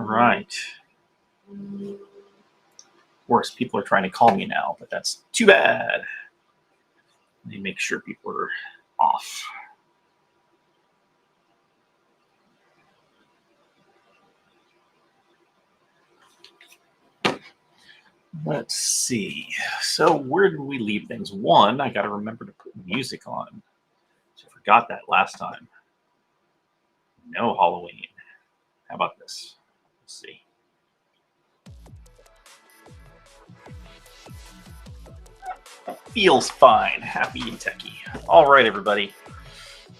right. Of course, people are trying to call me now, but that's too bad. Let me make sure people are off. Let's see. So where did we leave things? One, I got to remember to put music on. So I forgot that last time. No Halloween. How about this? Let's see. Feels fine. Happy and techie. All right, everybody.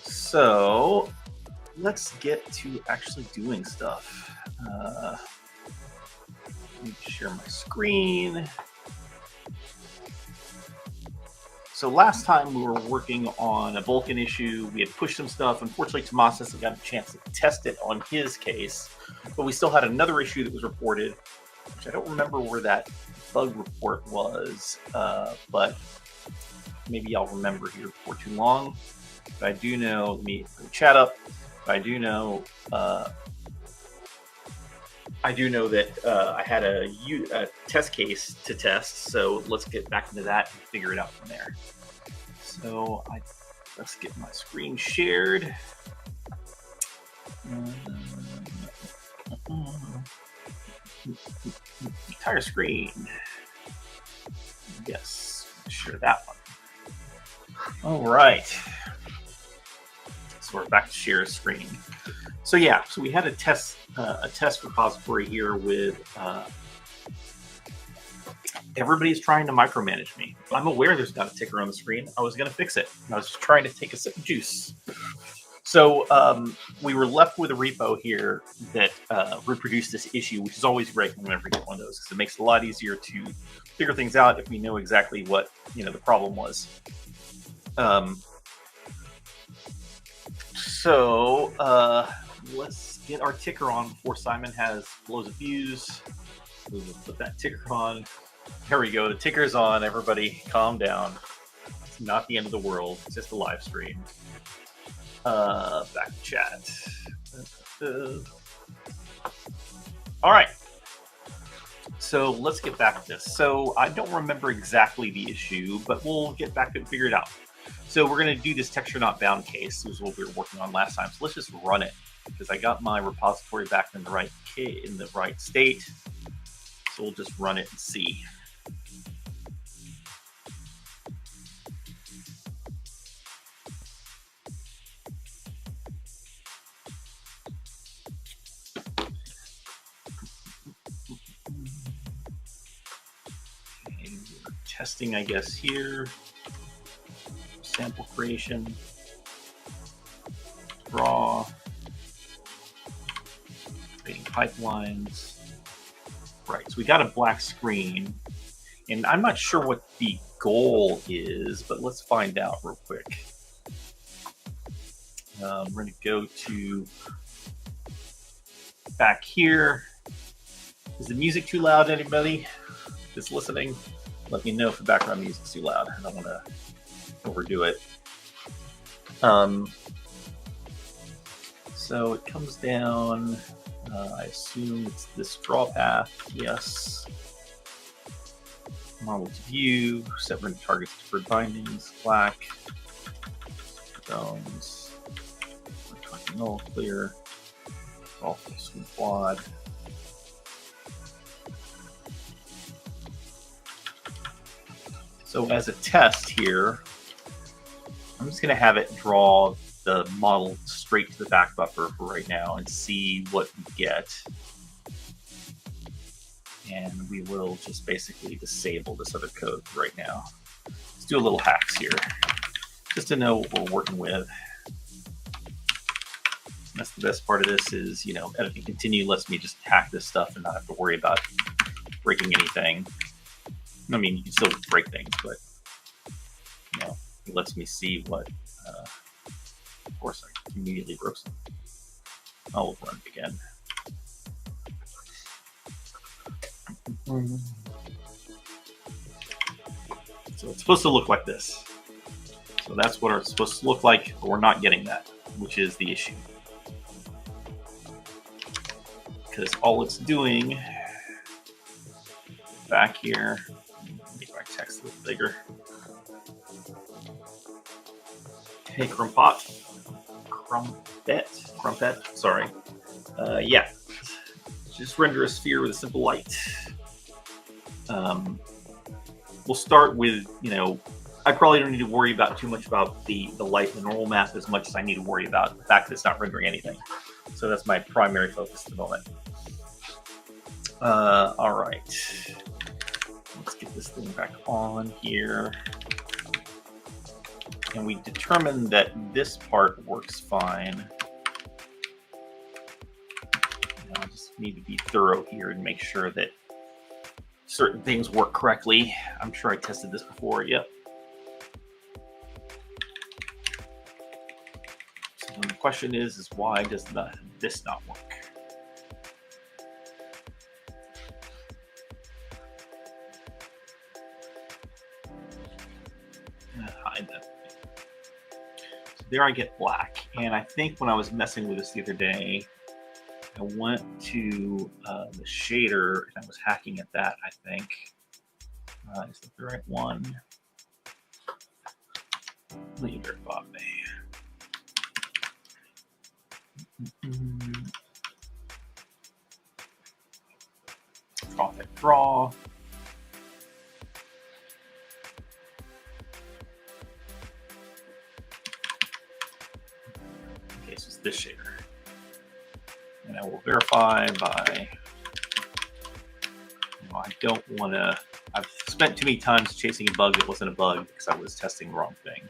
So let's get to actually doing stuff. Let me share my screen. So last time we were working on a Vulkan issue. We had pushed some stuff. Unfortunately, Tomas hasn't got a chance to test it on his case, but we still had another issue that was reported, which I don't remember where that bug report was, but maybe I'll remember here before too long. But I do know, let me chat up. But I do know that I had a test case to test, so let's get back into that and figure it out from there. So let's get my screen shared. Entire screen. Yes, share that one. All right. So we're back to share screen. So yeah, so we had a test repository here with everybody's trying to micromanage me. I'm aware there's not a ticker on the screen. I was going to fix it. I was just trying to take a sip of juice. So we were left with a repo here that reproduced this issue, which is always great whenever we get one of those, because it makes it a lot easier to figure things out if we know exactly what the problem was. So let's get our ticker on before Simon blows a fuse. We'll put that ticker on. There we go. The ticker's on. Everybody, calm down. It's not the end of the world. It's just a live stream. Back to chat. All right. So let's get back to this. So I don't remember exactly the issue, but we'll get back and figure it out. So we're going to do this texture not bound case. This is what we were working on last time. So let's just run it, because I got my repository back in the right state. So we'll just run it and see. Okay, we're testing, I guess, here. Sample creation, raw, creating pipelines. Right, so we got a black screen, and I'm not sure what the goal is, but let's find out real quick. We're going to go to back here. Is the music too loud, anybody that's listening? Let me know if the background music's too loud. I don't want to overdo it. So it comes down, I assume it's this draw path. Yes. Model to view, set render targets, deferred bindings, black, zones, null, clear, all swing quad. So as a test here, I'm just going to have it draw the model straight to the back buffer for right now and see what we get. And we will just basically disable this other code right now. Let's do a little hacks here, just to know what we're working with. That's the best part of this is, editing continue lets me just hack this stuff and not have to worry about breaking anything. I mean, you can still break things, but it lets me see what. Of course, I immediately broke some. I'll run it again. So it's supposed to look like this. So that's what it's supposed to look like, but we're not getting that, which is the issue. because all it's doing back here, make my text a little bigger. Hey, Crumpet, sorry. Yeah, just render a sphere with a simple light. We'll start with, I probably don't need to worry about too much about the light in the normal map as much as I need to worry about the fact that it's not rendering anything. So that's my primary focus at the moment. All right, let's get this thing back on here. And we determined that this part works fine. I just need to be thorough here and make sure that certain things work correctly. I'm sure I tested this before. Yep. So the question is why does this not work? Hide that. So there I get black. And I think when I was messing with this the other day, I went to the shader and I was hacking at that, I think. Is that the right one? Later, Bobby. Profit draw. Okay, so it's this shader. And I will verify by, I don't want to, I've spent too many times chasing a bug that wasn't a bug because I was testing the wrong thing.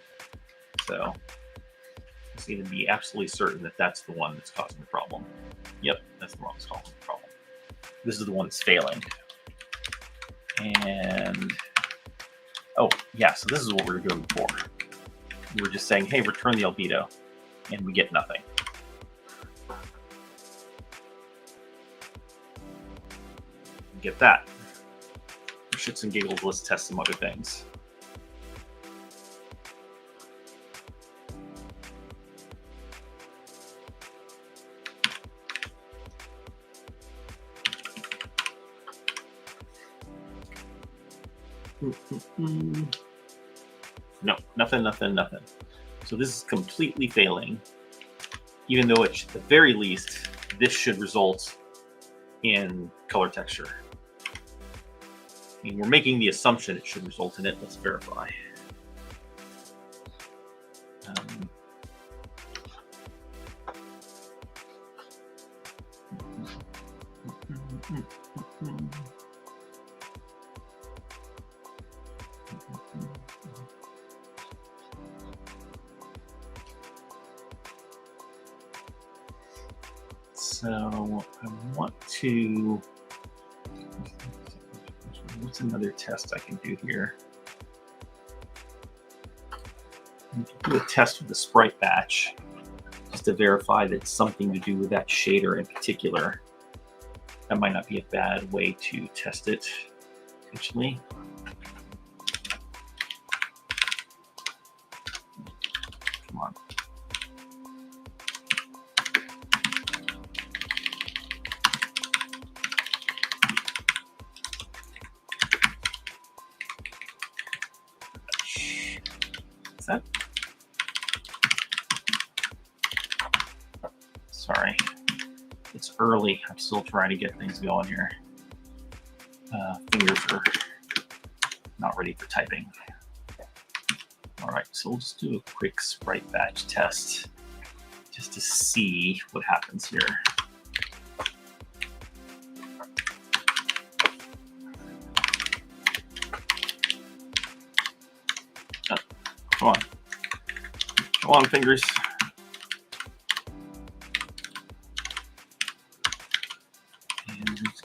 So I just need to be absolutely certain that that's the one that's causing the problem. Yep, that's the one that's causing the problem. This is the one that's failing. And, oh, yeah, so this is what we were doing before. We were just saying, hey, return the albedo, and we get nothing. Get that. For shits and giggles, let's test some other things. No, nothing. So this is completely failing, even though at the very least, this should result in color texture. I mean, we're making the assumption it should result in it. Let's verify. So I want to, what's another test I can do here? I can do a test with the sprite batch just to verify that it's something to do with that shader in particular. That might not be a bad way to test it, potentially. Come on. Is that? Sorry. It's early. I'm still trying to get things going here. Fingers are not ready for typing. All right, so we'll just do a quick sprite batch test just to see what happens here. Oh, come on. Come on, fingers.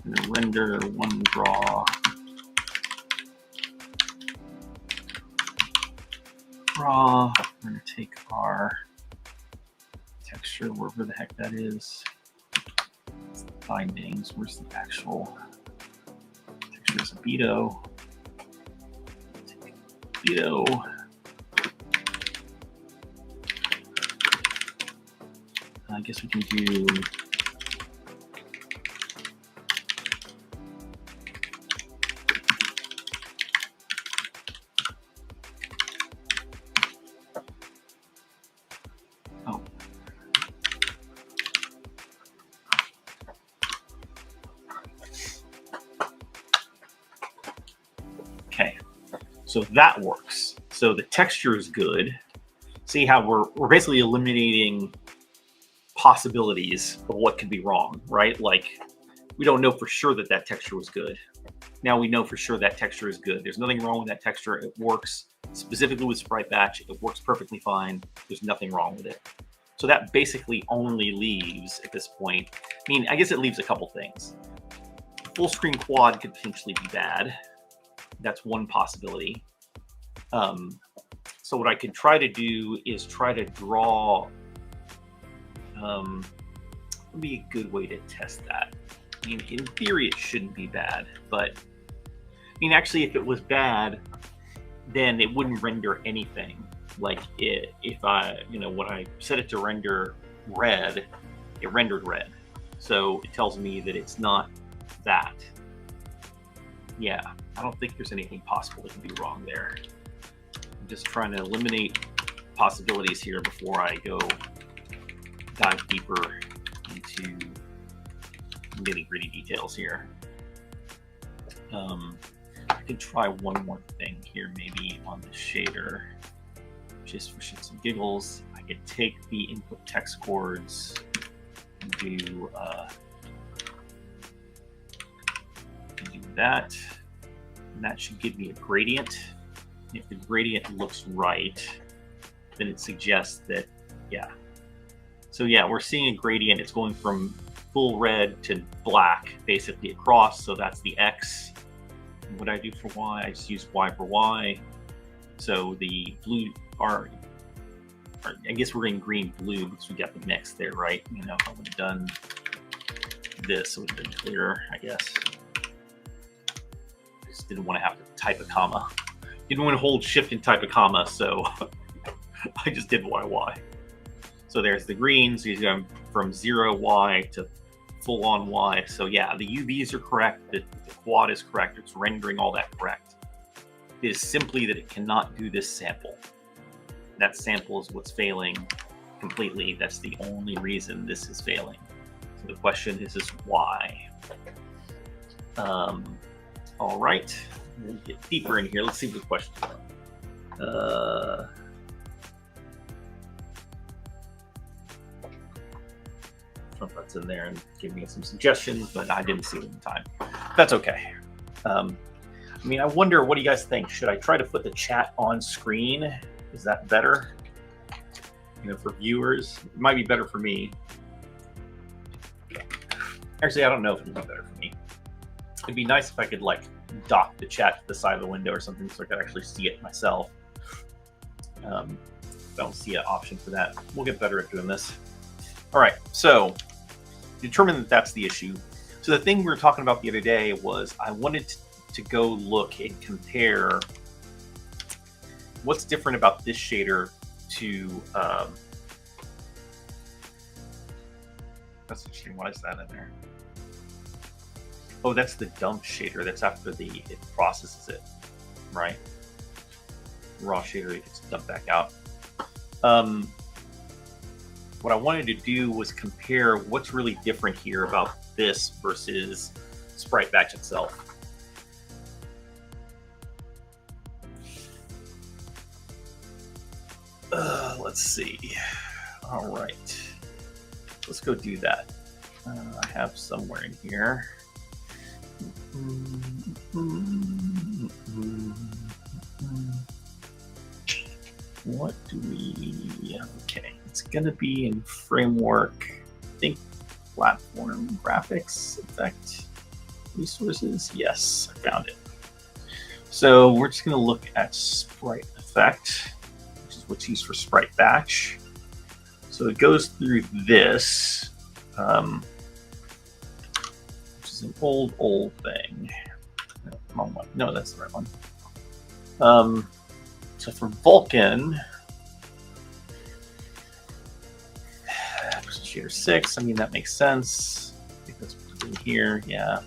Going to render one draw. We're going to take our texture, wherever the heck that is. It's the bindings. Where's the actual texture? Is albedo. Take albedo. I guess we can do So that works. So the texture is good. See how we're basically eliminating possibilities of what could be wrong, right? Like, we don't know for sure that that texture was good. Now we know for sure that texture is good. There's nothing wrong with that texture. It works specifically with Sprite Batch. It works perfectly fine. There's nothing wrong with it. So that basically only leaves, at this point, I mean, I guess it leaves a couple things. Full screen quad could potentially be bad. That's one possibility. So what I could try to do is try to draw, would be a good way to test that. I mean, in theory, it shouldn't be bad, but I mean, actually, if it was bad, then it wouldn't render anything. Like if I, when I set it to render red, it rendered red. So it tells me that it's not that. Yeah, I don't think there's anything possible that can be wrong there. I'm just trying to eliminate possibilities here before I go dive deeper into nitty-gritty details here. I can try one more thing here, maybe on the shader, just for shits and giggles. I could take the input text chords and do that, and that should give me a gradient. If the gradient looks right, then it suggests that, yeah. So yeah, we're seeing a gradient. It's going from full red to black, basically across. So that's the X. And what I do for Y, I just use Y for Y. So the blue are, I guess we're in green blue because we got the mix there, right? If I would have done this, it would have been clearer, I guess. I just didn't want to have to type a comma. Didn't want to hold shift and type a comma, so I just did YY. So there's the green, so he's going from 0Y to full on Y. So yeah, the UVs are correct, the quad is correct, it's rendering all that correct. It is simply that it cannot do this sample. That sample is what's failing completely. That's the only reason this is failing. So the question is why? All right, we'll get deeper in here. Let's see what the question is. Trump that's in there and give me some suggestions, but I didn't see it in time. That's okay. I mean, I wonder, what do you guys think? Should I try to put the chat on screen? Is that better? For viewers, it might be better for me. Actually, I don't know if it would be better for me. It'd be nice if I could dock the chat to the side of the window or something so I could actually see it myself. I don't see an option for that. We'll get better at doing this. All right, so determine that that's the issue. So the thing we were talking about the other day was I wanted to go look and compare what's different about this shader to that's interesting. Why is that in there? Oh, that's the dump shader. That's after it processes it, right? Raw shader, it gets dumped back out. What I wanted to do was compare what's really different here about this versus Sprite Batch itself. Let's see. All right, let's go do that. I have somewhere in here. What do we, okay, it's gonna be in framework, I think platform graphics effect resources. Yes, I found it. So we're just gonna look at sprite effect, which is what's used for Sprite Batch. So it goes through this, which is an old thing. Wrong one. No, that's the right one. So for Vulkan, shader 6, I mean, that makes sense. I think that's what's in here, yeah.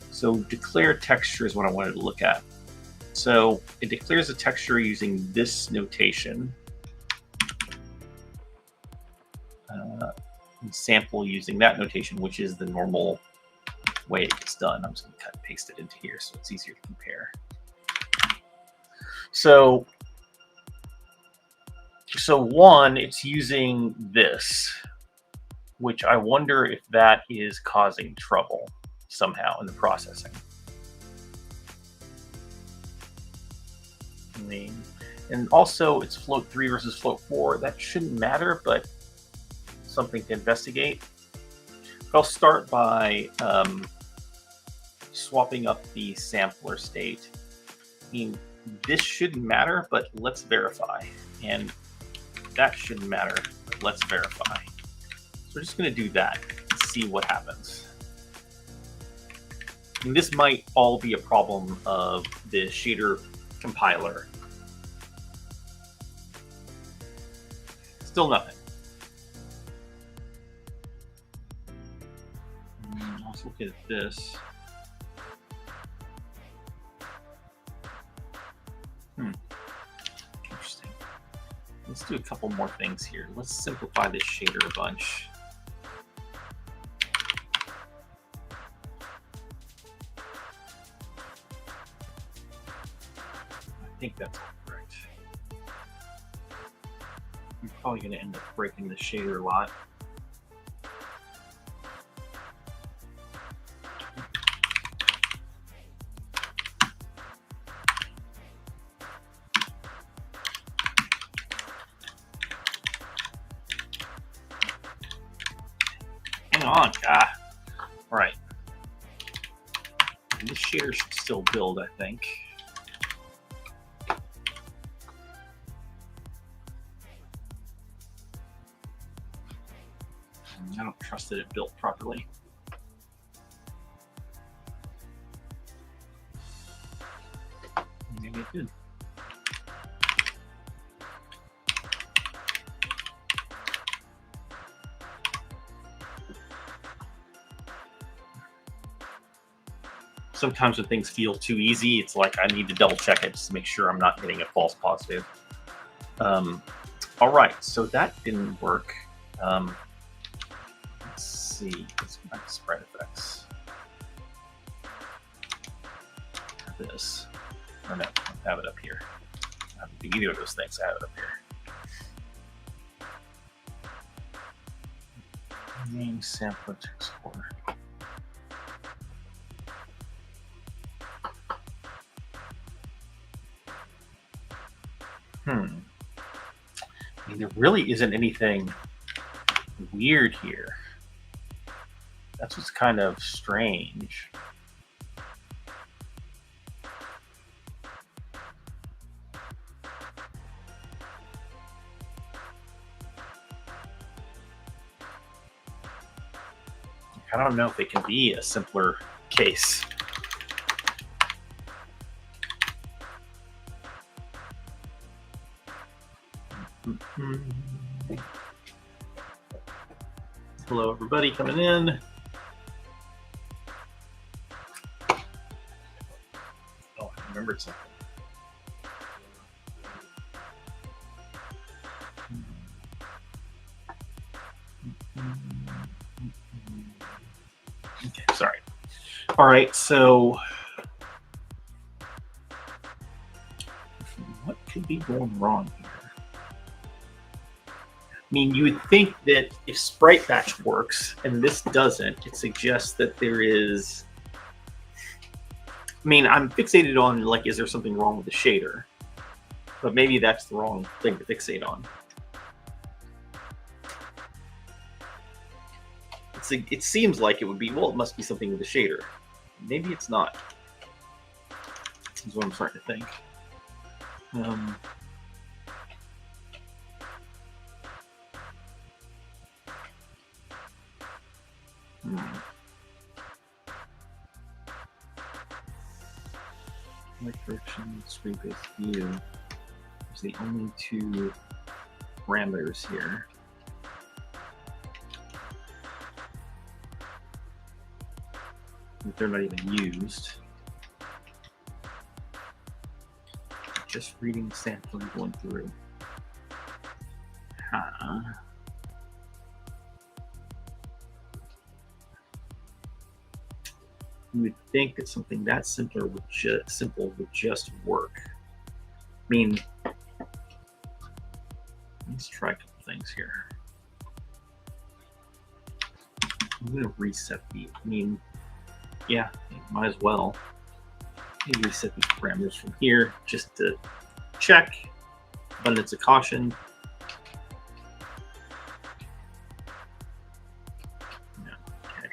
So declare texture is what I wanted to look at. So it declares a texture using this notation. And sample using that notation, which is the normal way it gets done. I'm just going to cut and paste it into here so it's easier to compare. So one, it's using this, which I wonder if that is causing trouble somehow in the processing. And also it's float 3 versus float 4. That shouldn't matter, but something to investigate. I'll start by swapping up the sampler state. I mean, this shouldn't matter, but let's verify. And that shouldn't matter, but let's verify. So we're just going to do that and see what happens. And this might all be a problem of the shader compiler. Still nothing. Let's look at this. Interesting. Let's do a couple more things here. Let's simplify this shader a bunch. I think that's correct. I'm probably going to end up breaking the shader a lot. Hang on, all right. And this shader should still build, I think. I don't trust that it built properly. Maybe it did. Sometimes when things feel too easy, it's like I need to double check it just to make sure I'm not getting a false positive. All right, so that didn't work. Let's see. Let's go back to spread effects. This. Or no, I have it up here. I have either of those things. I have it up here. Name sampler text core. I mean, there really isn't anything weird here. That's what's kind of strange. I don't know if it can be a simpler case. Hello, everybody coming in. Oh, I remembered something. Okay, sorry. All right, so what could be going wrong here? I mean, you would think that if sprite batch works and this doesn't, it suggests that there is. I mean, I'm fixated on, like, is there something wrong with the shader? But maybe that's the wrong thing to fixate on. It seems like it would be, well, it must be something with the shader. Maybe it's not. Is what I'm starting to think. Right direction, screen-based view. There's the only two parameters here. They're not even used. Just reading the sample and going through. You would think that something that simple would just work. mean, let's try a couple things here. I'm going to reset the, I mean, yeah, might as well. Maybe reset these parameters from here just to check. Abundance of caution. No, okay.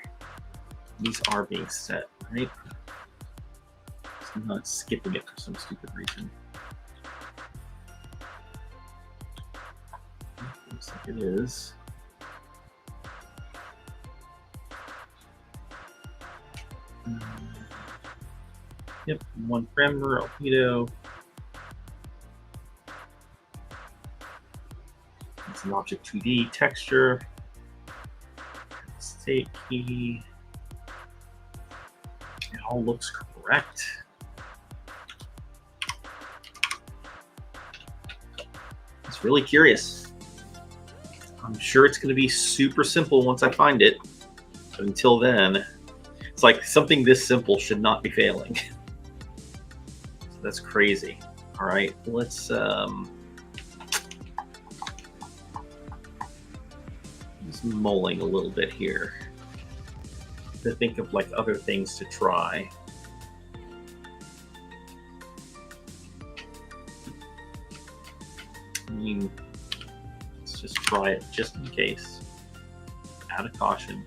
These are being set, right? So I'm not skipping it for some stupid reason. Looks like it is. Yep, one parameter, albedo. It's an object 2D texture. State key. It all looks correct. It's really curious. I'm sure it's going to be super simple once I find it. But until then, it's like something this simple should not be failing. So that's crazy. All right, let's just mulling a little bit here to think of like other things to try. I mean, let's just try it just in case. Out of caution.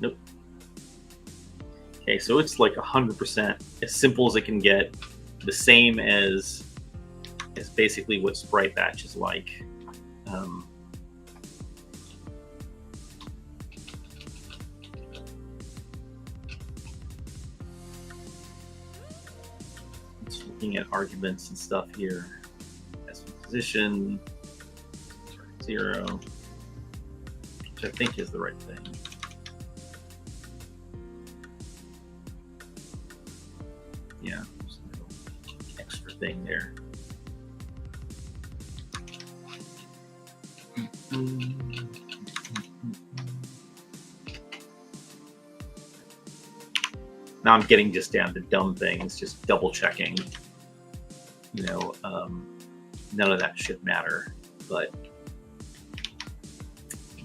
Nope. Okay, so it's like 100%, as simple as it can get, the same as basically what Sprite Batch is like. Just looking at arguments and stuff here. As position, 0, which I think is the right thing. Yeah, there's no extra thing there. Now I'm getting just down to dumb things, just double checking. You know, none of that should matter, but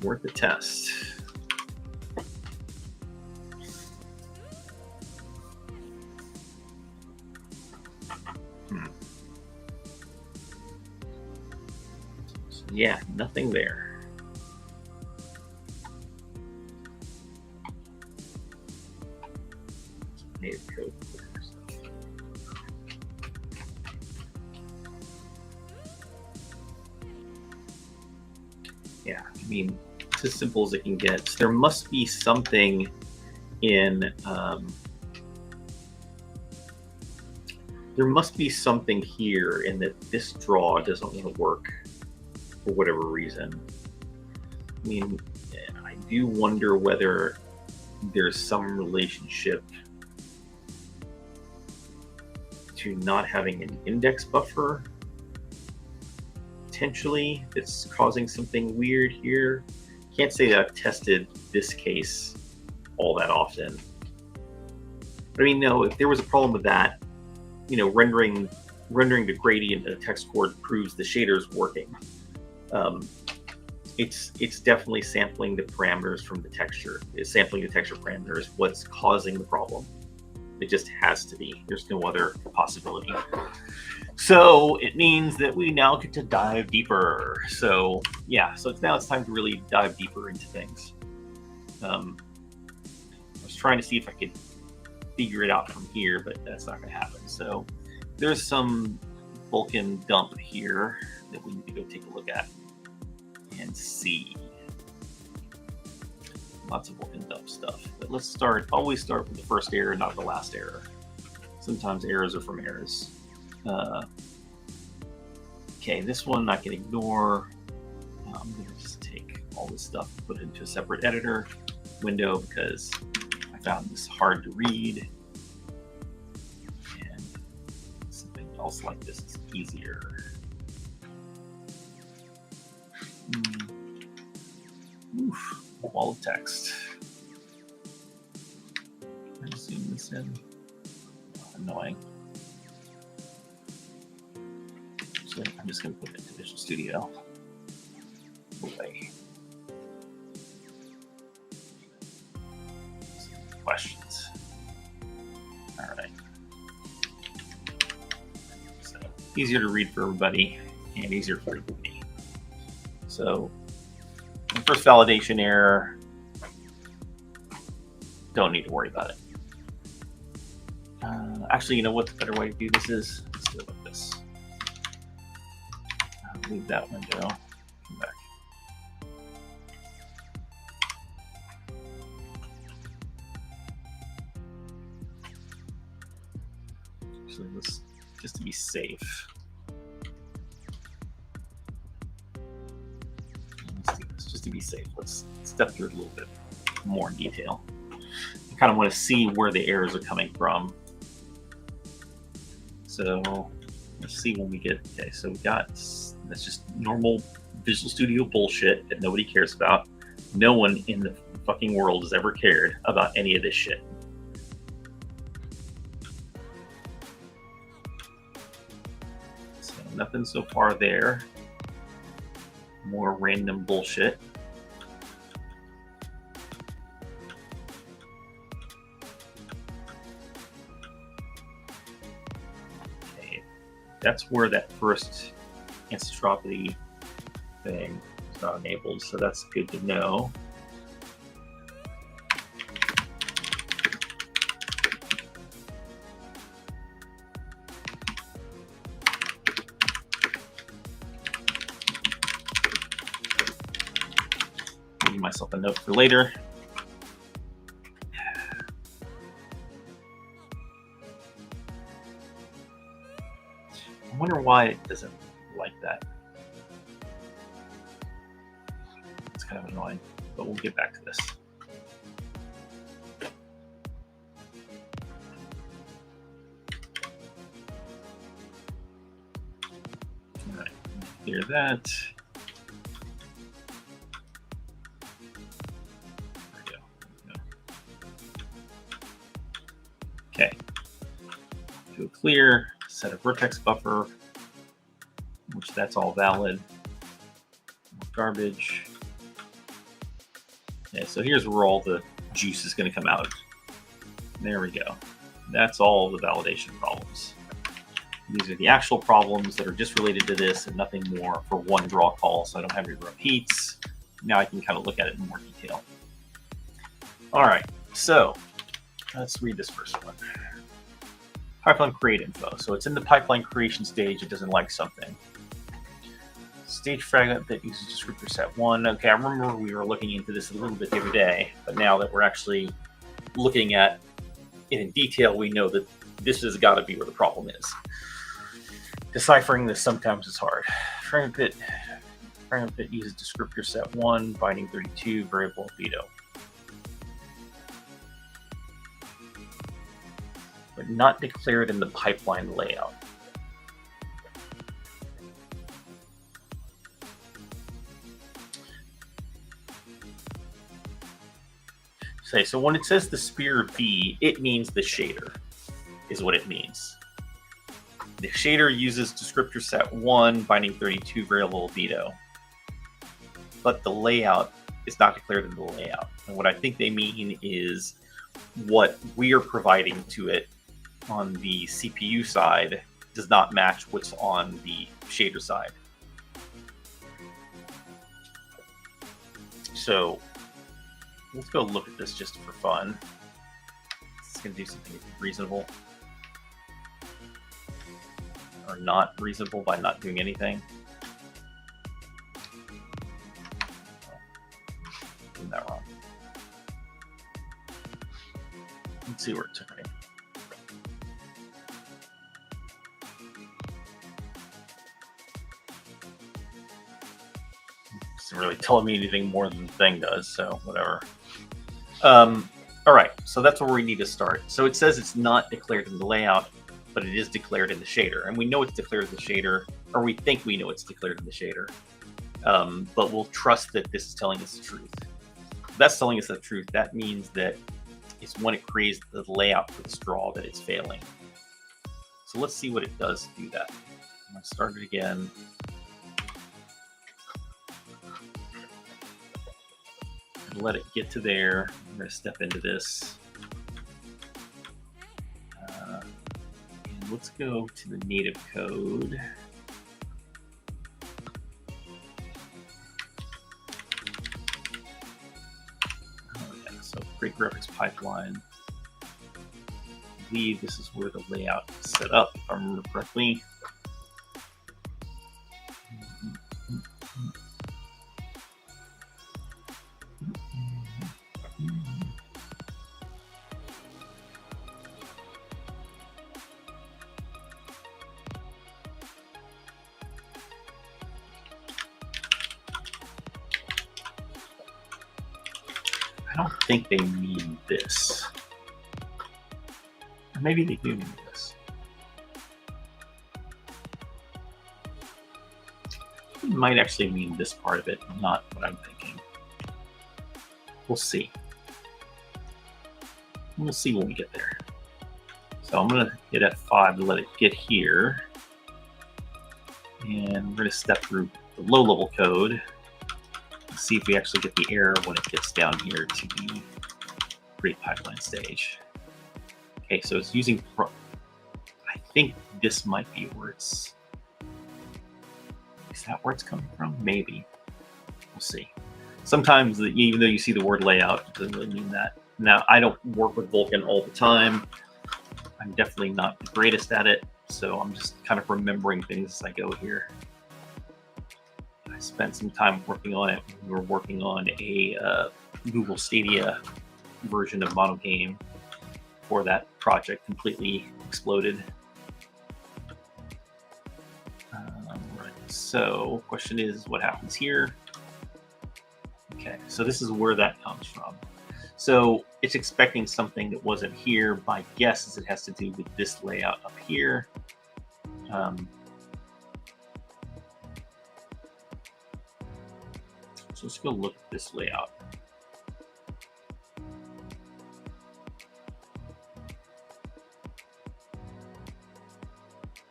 worth the test. So yeah, nothing there. Native code. Yeah, I mean, it's as simple as it can get. So there must be something in there must be something here in that this draw doesn't want to work for whatever reason. I mean, I do wonder whether there's some relationship to not having an index buffer potentially that's causing something weird here. Can't say that I've tested this case all that often. But I mean, no, if there was a problem with that, you know, rendering the gradient in a text chord proves the shader's working. It's definitely sampling the parameters from the texture. It's sampling the texture parameters what's causing the problem. It just has to be. There's no other possibility. So it means that we now get to dive deeper. So yeah, so now it's time to really dive deeper into things. I was trying to see if I could figure it out from here, but that's not going to happen. So there's some Vulkan dump here that we need to go take a look at and see. Lots of Vulkan dump stuff. But let's always start with the first error, not the last error. Sometimes errors are from errors. Okay, this one I can ignore. I'm going to just take all this stuff and put it into a separate editor window because I found this hard to read. And something else like this is easier. Oof, wall of text. Let me zoom this in. Annoying. So I'm just going to put it into Visual Studio. Away. Questions. All right. So easier to read for everybody and easier for me. So the first validation error, don't need to worry about it. Actually, you know what the better way to do this is? Let's do it like this. Leave that window. Come back. So let's, just to be safe. Let's do this just to be safe. Let's step through it a little bit more in detail. I kind of want to see where the errors are coming from. So let's see when we get, okay, so we got, that's just normal Visual Studio bullshit that nobody cares about. No one in the fucking world has ever cared about any of this shit. So nothing so far there. More random bullshit. That's where that first anisotropy thing is not enabled, so that's good to know. Give myself a note for later. I wonder why it doesn't like that. It's kind of annoying, but we'll get back to this. All right, clear that. There we go. Okay. Do a clear. Set a vertex buffer, which that's all valid. More garbage. Yeah, so here's where all the juice is going to come out. There we go. That's all the validation problems. These are the actual problems that are just related to this and nothing more for one draw call, so I don't have any repeats. Now I can kind of look at it in more detail. All right, so let's read this first one. Pipeline create info. So it's in the pipeline creation stage. It doesn't like something. Stage fragment that uses descriptor set 1. Okay, I remember we were looking into this a little bit the other day, but now that we're actually looking at it in detail, we know that this has got to be where the problem is. Deciphering this sometimes is hard. Fragment bit uses descriptor set 1, binding 32, variable albedo. But not declared in the pipeline layout. So when it says the spear V, it means the shader, is what it means. The shader uses descriptor set 1, binding 32, variable albedo. But the layout is not declared in the layout. And what I think they mean is what we are providing to it on the CPU side does not match what's on the shader side. So let's go look at this just for fun. It's going to do something reasonable. Or not reasonable by not doing anything. Doing that wrong. Let's see where it took me. Doesn't really tell me anything more than the thing does, so whatever. All right, so that's where we need to start. So it says it's not declared in the layout, but it is declared in the shader, and we know it's declared in the shader, or we think we know it's declared in the shader. But we'll trust that this is telling us the truth. that's telling us the truth. That means that it's when it creates the layout for the straw that it's failing. So let's see what it does to do that. I'm going to start it again. And let it get to there. I'm going to step into this. And let's go to the native code. So create graphics pipeline. I believe this is where the layout is set up, if I remember correctly. I don't think they mean this. Or maybe they do mean this. It might actually mean this part of it, not what I'm thinking. We'll see. We'll see when we get there. So I'm going to hit F5 to let it get here. And we're going to step through the low-level code. See if we actually get the error when it gets down here to the create pipeline stage. Okay, so it's using I think this might be where it's, is that where it's coming from? Maybe. We'll see. Sometimes, even though you see the word layout, it doesn't really mean that. Now, I don't work with Vulkan all the time. I'm definitely not the greatest at it, so I'm just kind of remembering things as I go here. I spent some time working on it. We were working on a Google Stadia version of MonoGame before that project completely exploded. Right. So, question is, what happens here? Okay, so this is where that comes from. So it's expecting something that wasn't here. My guess is it has to do with this layout up here. So let's go look at this layout.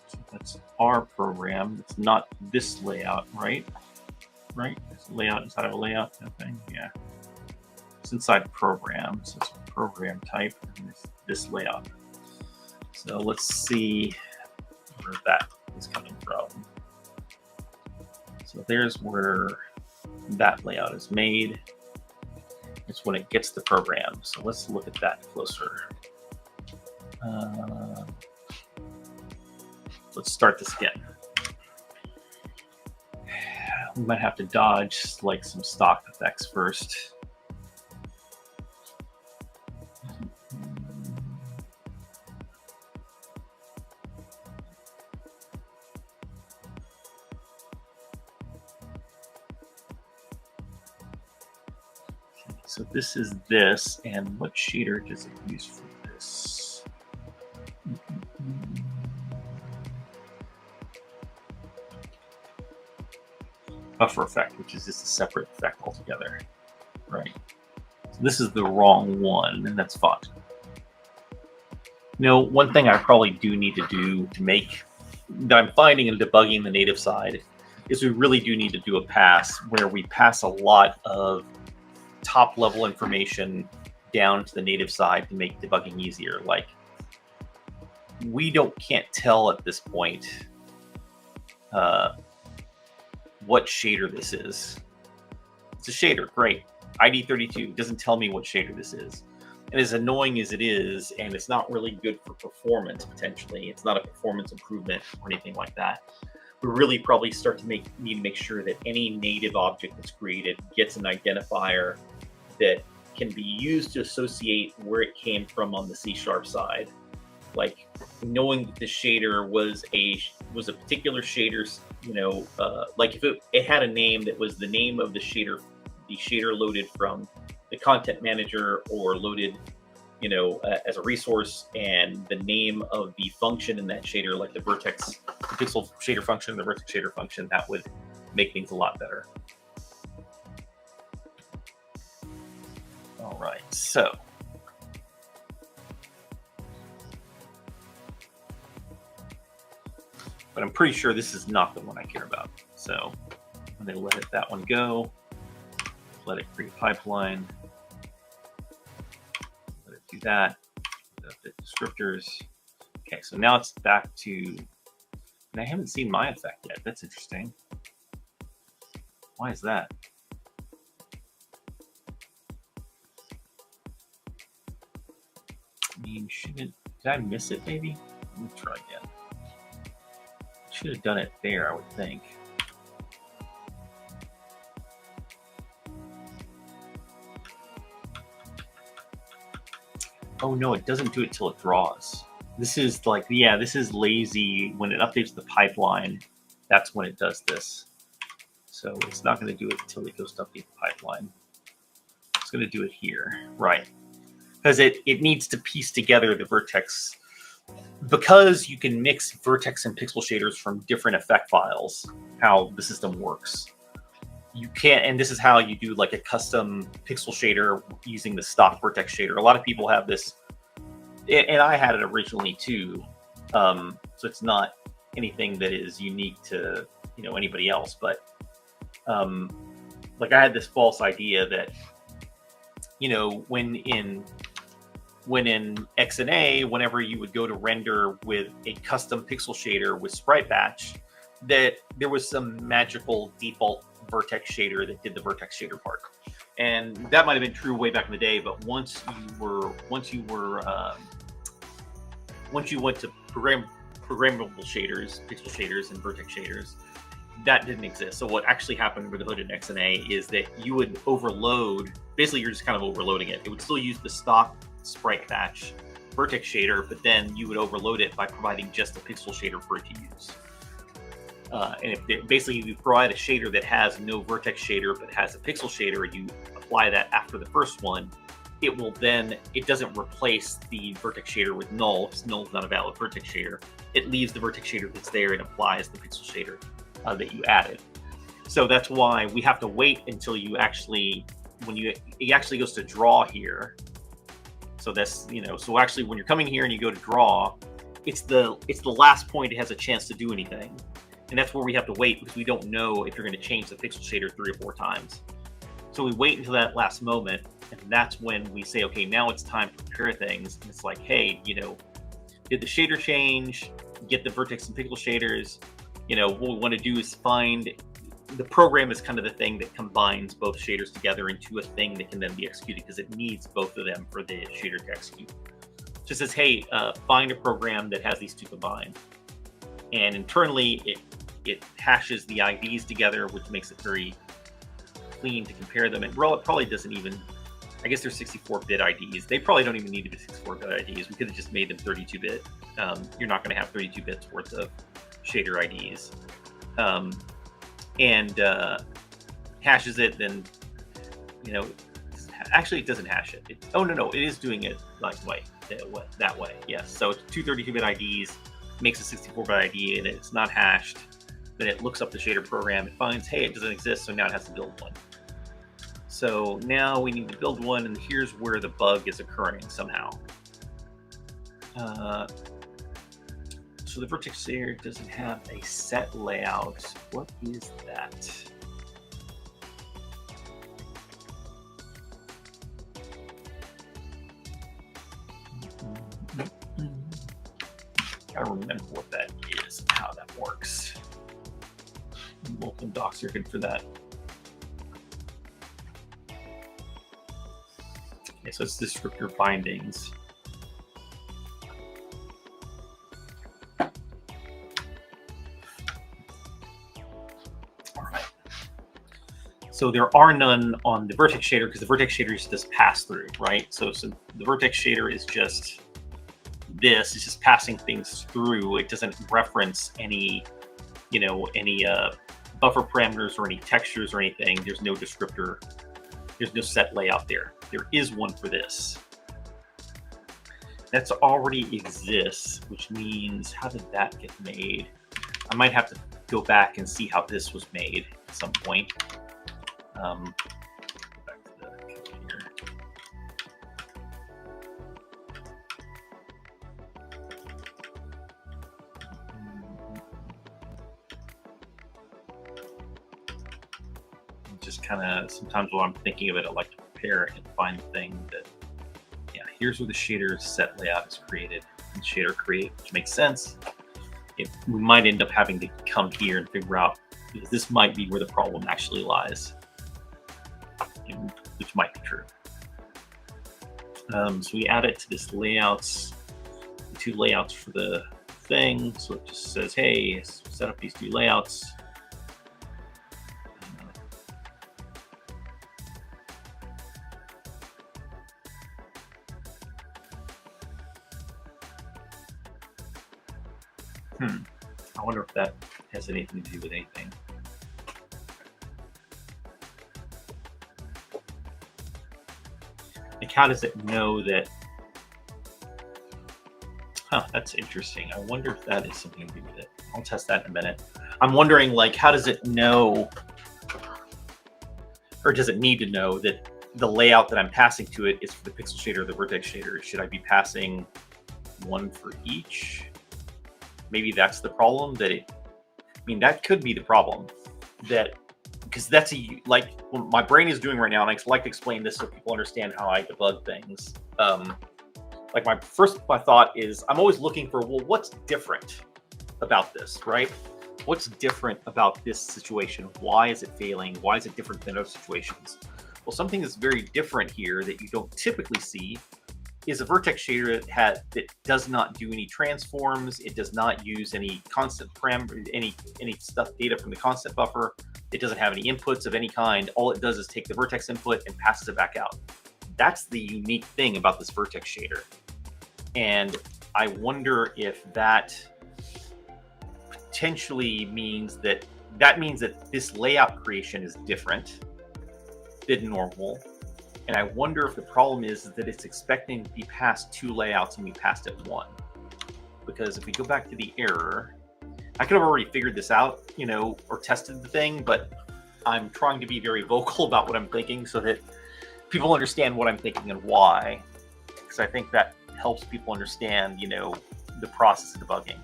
So that's our program. It's not this layout, right? Right? It's a layout inside of a layout. Okay, yeah. It's inside program, so it's a program type, and it's this layout. So let's see where that is coming from. So there's where that layout is made. It's when it gets the program. So let's look at that closer. Let's start this again. We might have to dodge like some stock effects first. So this is this, and what shader does it use for this? Buffer effect, which is just a separate effect altogether, right? So this is the wrong one, and that's fine. You know, one thing I probably do need to do to make that I'm finding in debugging the native side is we really do need to do a pass where we pass a lot of top level information down to the native side to make debugging easier. Like, we can't tell at this point what shader this is. It's a shader, great. ID 32 doesn't tell me what shader this is. And as annoying as it is, and it's not really good for performance potentially, it's not a performance improvement or anything like that. We really probably start to need to make sure that any native object that's created gets an identifier that can be used to associate where it came from on the C# side. Like knowing that the shader was a particular shader, you know, like if it had a name that was the name of the shader loaded from the content manager or loaded, you know, as a resource, and the name of the function in that shader, like the vertex, the pixel shader function, the vertex shader function, that would make things a lot better. All right, so but I'm pretty sure this is not the one I care about. So I'm going to let that one go. Let it create a pipeline. Let it do that. The descriptors. Okay, so now it's back to, and I haven't seen my effect yet. That's interesting. Why is that? I mean, shouldn't, did I miss it maybe? Let me try again. Should have done it there, I would think. Oh no, it doesn't do it till it draws. This is like, yeah, this is lazy. When it updates the pipeline, that's when it does this. So it's not going to do it until it goes to update the pipeline. It's going to do it here, right? Because it needs to piece together the vertex. Because you can mix vertex and pixel shaders from different effect files, how the system works. You can't, and this is how you do like a custom pixel shader using the stock vertex shader. A lot of people have this, and I had it originally too. So it's not anything that is unique to, you know, anybody else. But like I had this false idea that, you know, when in XNA, whenever you would go to render with a custom pixel shader with sprite batch, that there was some magical default vertex shader that did the vertex shader part, and that might have been true way back in the day. But once you went to programmable shaders, pixel shaders, and vertex shaders, that didn't exist. So what actually happened under the hood in XNA is that you would overload. Basically, you're just kind of overloading it. It would still use the stock sprite batch vertex shader, but then you would overload it by providing just a pixel shader for it to use. And if basically you provide a shader that has no vertex shader but has a pixel shader, you apply that after the first one, it will then, it doesn't replace the vertex shader with null, because null is not a valid vertex shader. It leaves the vertex shader that's there and applies the pixel shader that you added. So that's why we have to wait until you actually, it actually goes to draw here. So that's, you know, so actually when you're coming here and you go to draw, it's the last point it has a chance to do anything. And that's where we have to wait, because we don't know if you're going to change the pixel shader 3 or 4 times. So we wait until that last moment, and that's when we say, okay, now it's time to prepare things. And it's like, hey, you know, did the shader change? Get the vertex and pixel shaders. You know, what we want to do is find, the program is kind of the thing that combines both shaders together into a thing that can then be executed, because it needs both of them for the shader to execute. It just says, hey, find a program that has these two combined. And internally, it hashes the IDs together, which makes it very clean to compare them. And it probably doesn't even, I guess they're 64-bit IDs. They probably don't even need to be 64-bit IDs. We could have just made them 32-bit. You're not going to have 32 bits worth of shader IDs. And hashes it, then, you know, actually it doesn't hash it. Oh, no, it is doing it like that way. Yes, so it's two 32-bit IDs, makes a 64-bit ID, and it's not hashed. Then it looks up the shader program, it finds, hey, it doesn't exist, so now it has to build one. So now we need to build one, and here's where the bug is occurring somehow. So the vertex shader doesn't have a set layout. What is that? I remember what that is and how that works. Open docs are good for that. Okay, so it's descriptor bindings. So there are none on the vertex shader, because the vertex shader is just pass through, right? So the vertex shader is just this, it's just passing things through. It doesn't reference any, you know, any buffer parameters or any textures or anything. There's no descriptor. There's no set layout there. There is one for this. That's already exists, which means, how did that get made? I might have to go back and see how this was made at some point. Go back to the code here. just kind of, sometimes while I'm thinking of it, I like to prepare and find the thing that, yeah, here's where the shader set layout is created and shader create, which makes sense. We might end up having to come here and figure out, because this might be where the problem actually lies, which might be true. So we add it to this layouts, the 2 layouts for the thing. So it just says, hey, set up these 2 layouts. I wonder if that has anything to do with anything. Like, how does it know that? Huh, that's interesting. I wonder if that is something to do with it. I'll test that in a minute. I'm wondering, like, how does it know, or does it need to know that the layout that I'm passing to it is for the pixel shader or the vertex shader? Should I be passing one for each? Maybe that's the problem. That it, I mean, that could be the problem. That, because that's like what my brain is doing right now, and I like to explain this so people understand how I debug things. Like my thought is, I'm always looking for, well, what's different about this, right? What's different about this situation? Why is it failing? Why is it different than other situations? Well, something that's very different here that you don't typically see is a vertex shader that does not do any transforms. It does not use any constant parameter, any data from the constant buffer. It doesn't have any inputs of any kind. All it does is take the vertex input and passes it back out. That's the unique thing about this vertex shader. And I wonder if that potentially means that this layout creation is different than normal. And I wonder if the problem is that it's expecting to be passed 2 layouts and we passed it 1. Because if we go back to the error, I could have already figured this out, or tested the thing, but I'm trying to be very vocal about what I'm thinking so that people understand what I'm thinking and why. Because I think that helps people understand, the process of debugging.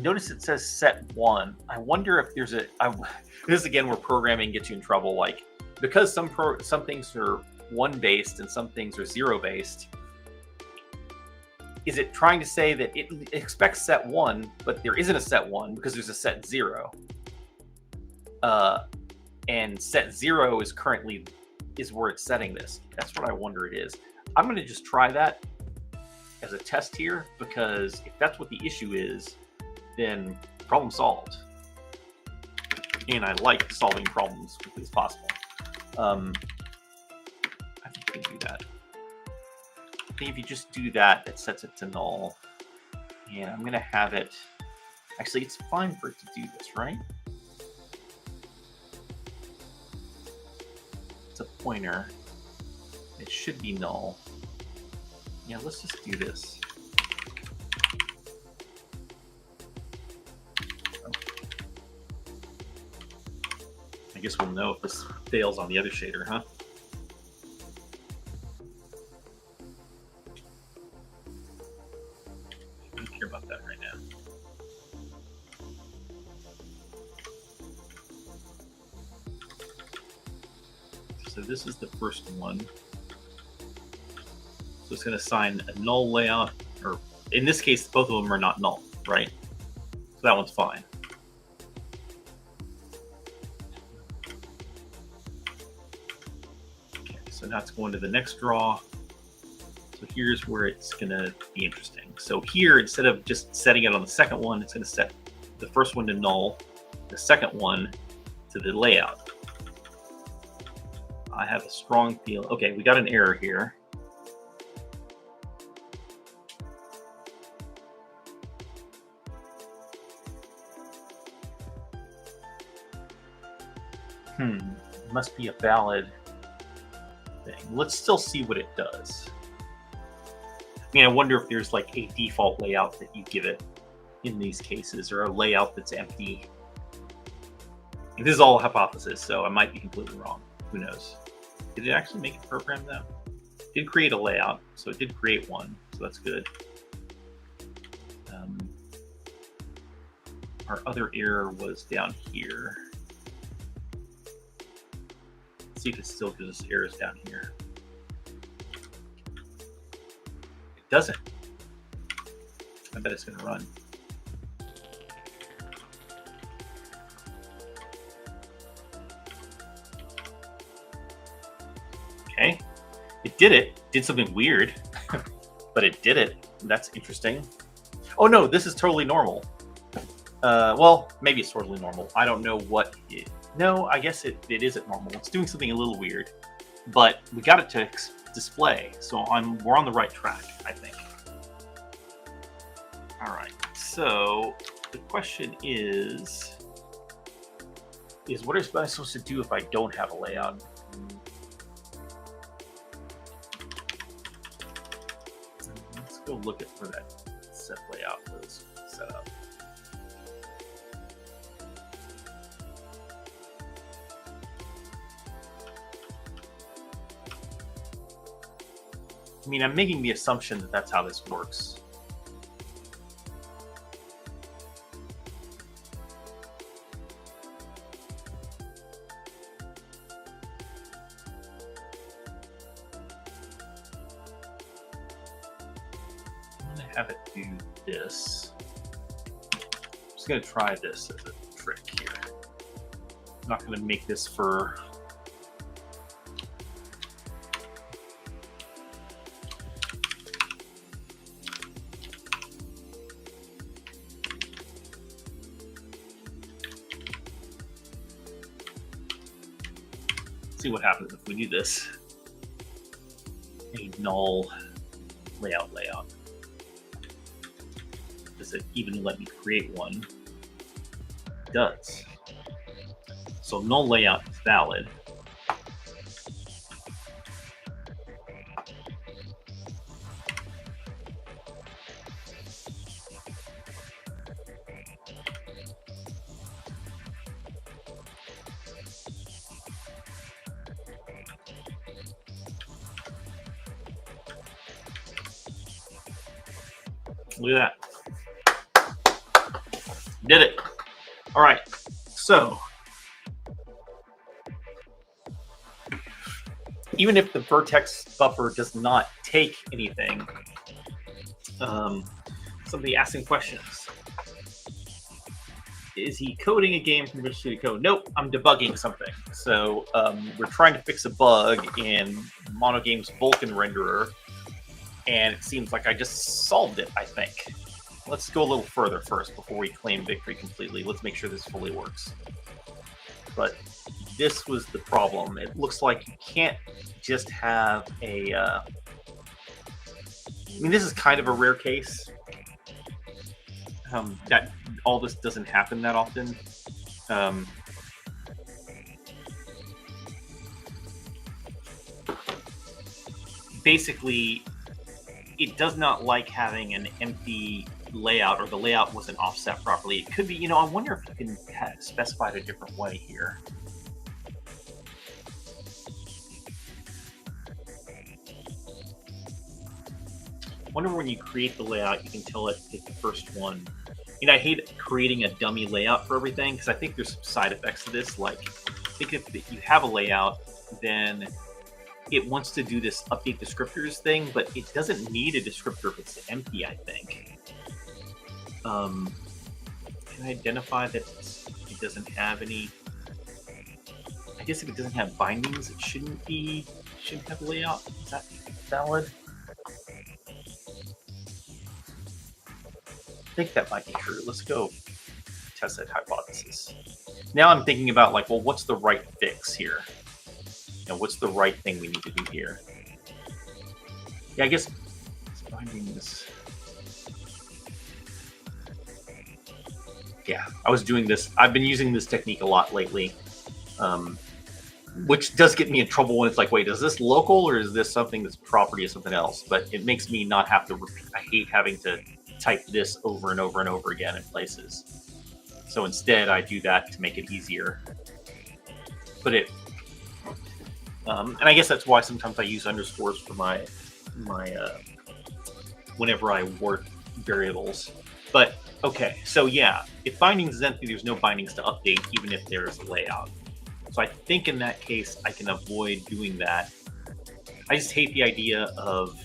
Notice it says set 1. I wonder if there's this is again where programming gets you in trouble. Like, because some things are 1 based and some things are 0 based. Is it trying to say that it expects set 1, but there isn't a set 1 because there's a set 0? And set 0 is where it's setting this. That's what I wonder it is. I'm going to just try that as a test here, because if that's what the issue is, then problem solved. And I like solving problems as quickly as possible. I think we can do that. I think if you just do that, it sets it to null. And I'm going to have it... Actually, it's fine for it to do this, right? It's a pointer. It should be null. Yeah, let's just do this. I guess we'll know if this fails on the other shader, huh? I don't care about that right now. So this is the first one. So it's going to assign a null layout, or in this case, both of them are not null, right? So that one's fine. Okay, so now it's going to the next draw. So here's where it's going to be interesting. So here, instead of just setting it on the second one, it's going to set the first one to null, the second one to the layout. I have a strong feel. Okay, we got an error here. It must be a valid thing. Let's still see what it does. I mean, I wonder if there's like a default layout that you give it in these cases, or a layout that's empty. This is all a hypothesis, so I might be completely wrong. Who knows? Did it actually make a program though? It did create a layout, so it did create one, so that's good. Our other error was down here. Let's see if it still gives us errors down here. It doesn't. I bet it's going to run. Okay, it did it. Did something weird, but it did it. That's interesting. Oh no, this is totally normal. Well, maybe it's totally normal. I don't know what it... No, I guess it isn't normal. It's doing something a little weird, but we got it to display, so we're on the right track, I think. All right, so the question is what am I supposed to do if I don't have a layout? Let's go look at where that set layout was set up. I mean, I'm making the assumption that that's how this works. I'm going to have it do this. I'm just going to try this as a trick here. I'm not going to make this for... See what happens if we do this. A null layout. Does it even let me create one? It does. So null layout is valid. Look at that. Did it. All right. So even if the vertex buffer does not take anything, somebody asking questions. Is he coding a game from Visual Studio Code? Nope, I'm debugging something. So we're trying to fix a bug in MonoGame's Vulkan renderer. And it seems like I just solved it, I think. Let's go a little further first before we claim victory completely. Let's make sure this fully works. But this was the problem. It looks like you can't just have a... I mean, this is kind of a rare case. That all this doesn't happen that often. Basically... it does not like having an empty layout, or the layout wasn't offset properly. It could be, you know, I wonder if you can specify it a different way here. I wonder when you create the layout, you can tell it to pick the first one. You know, I hate creating a dummy layout for everything, because I think there's some side effects to this. Like, I think if you have a layout, then it wants to do this update descriptors thing, but it doesn't need a descriptor if it's empty, I think. Can I identify that it doesn't have any... I guess if it doesn't have bindings, it shouldn't have a layout. Is that valid? I think that might be true. Let's go test that hypothesis. Now I'm thinking about, like, well, what's the right fix here? You know, what's the right thing we need to do here? Yeah, I guess it's binding this. Yeah, I was doing this. I've been using this technique a lot lately, which does get me in trouble when it's like, wait, is this local or is this something that's property of something else? But it makes me not have to repeat. I hate having to type this over and over and over again in places. So instead, I do that to make it easier. But it... and I guess that's why sometimes I use underscores for my whenever I word variables. But Okay, so yeah, if bindings is empty, there's no bindings to update, even if there's a layout. So I think in that case, I can avoid doing that. I just hate the idea of,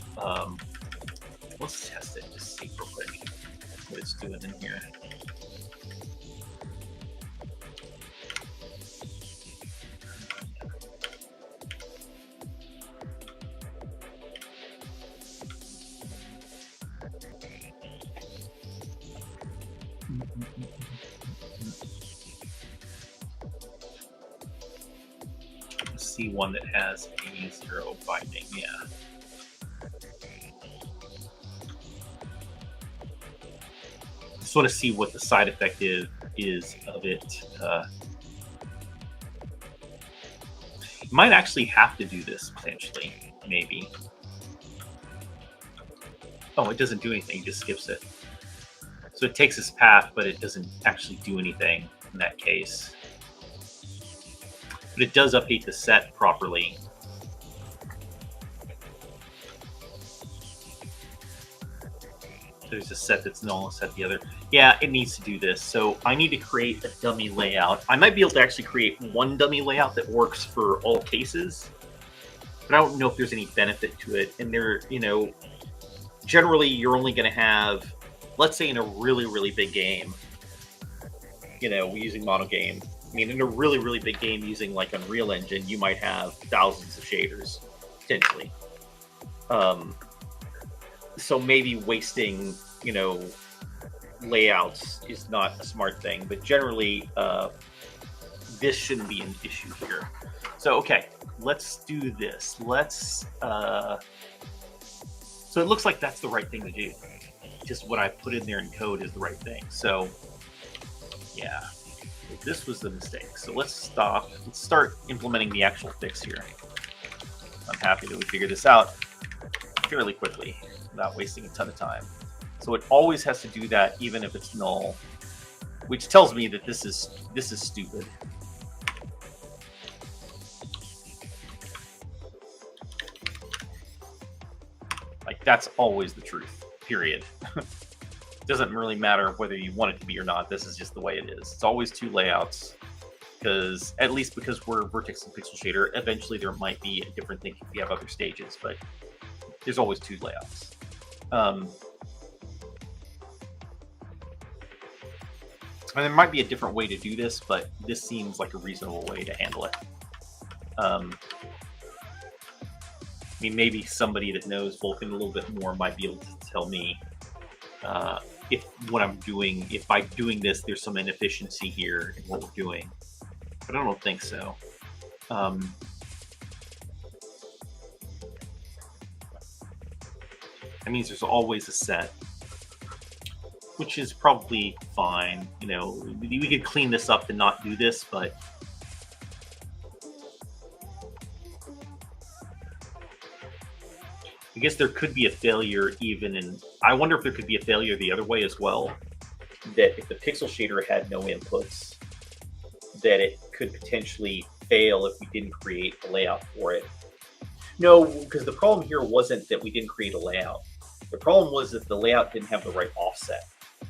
let's test it, just see real quick what it's doing in here. Let's see one that has a 0 binding, yeah. Just want to see what the side effect is of it. You might actually have to do this potentially, maybe. Oh, it doesn't do anything, it just skips it. So it takes its path, but it doesn't actually do anything in that case. But it does update the set properly. There's a set that's null, a set the other. Yeah, it needs to do this. So I need to create a dummy layout. I might be able to actually create one dummy layout that works for all cases, but I don't know if there's any benefit to it. And there, you know, generally you're only going to have, let's say in a really, really big game, you know, using MonoGame. I mean, in a really, really big game using like Unreal Engine, you might have thousands of shaders, potentially. So maybe wasting, you know, layouts is not a smart thing, but generally this shouldn't be an issue here. So, okay, let's do this. Let's, so it looks like that's the right thing to do. Just what I put in there in code is the right thing. So, yeah, this was the mistake. So let's stop. Let's start implementing the actual fix here. I'm happy that we figured this out fairly quickly without wasting a ton of time. So it always has to do that, even if it's null, which tells me that this is stupid. Like, that's always the truth, period. It doesn't really matter whether you want it to be or not. This is just the way it is. It's always two layouts, because at least because we're vertex and pixel shader, eventually there might be a different thing if you have other stages, but there's always two layouts. And there might be a different way to do this, but this seems like a reasonable way to handle it. I mean, maybe somebody that knows Vulkan a little bit more might be able to tell me if what I'm doing, if by doing this, there's some inefficiency here in what we're doing. But I don't think so. That means there's always a set, which is probably fine. You know, we could clean this up to not do this, but I guess there could be a failure even in, I wonder if there could be a failure the other way as well, that if the pixel shader had no inputs, that it could potentially fail if we didn't create a layout for it. No, because the problem here wasn't that we didn't create a layout. The problem was that the layout didn't have the right offset. I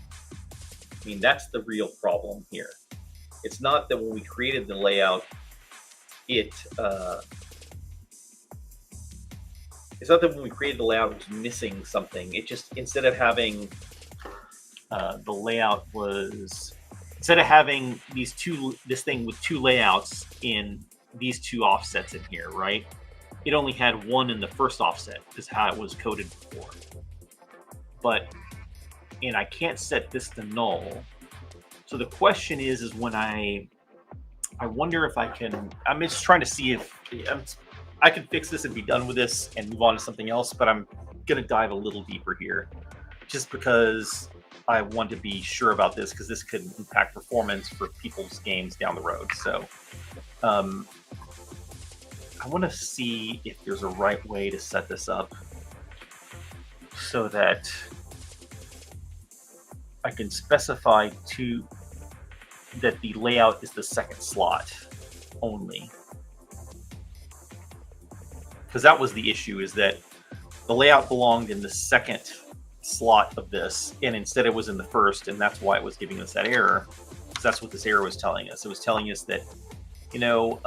mean, that's the real problem here. It's not that when we created the layout, it's not that when we created the layout, it was missing something. It just, instead of having the layout was, instead of having this thing with two layouts in these two offsets in here, right? It only had one in the first offset, is how it was coded before. And I can't set this to null. So the question is when I wonder if I can, I'm just trying to see if I can fix this and be done with this and move on to something else, but I'm gonna dive a little deeper here just because I want to be sure about this, because this could impact performance for people's games down the road. So I want to see if there's a right way to set this up so that I can specify that the layout is the second slot only. Because that was the issue, is that the layout belonged in the second slot of this, and instead it was in the first, and that's why it was giving us that error. That's what this error was telling us. It was telling us that, you know,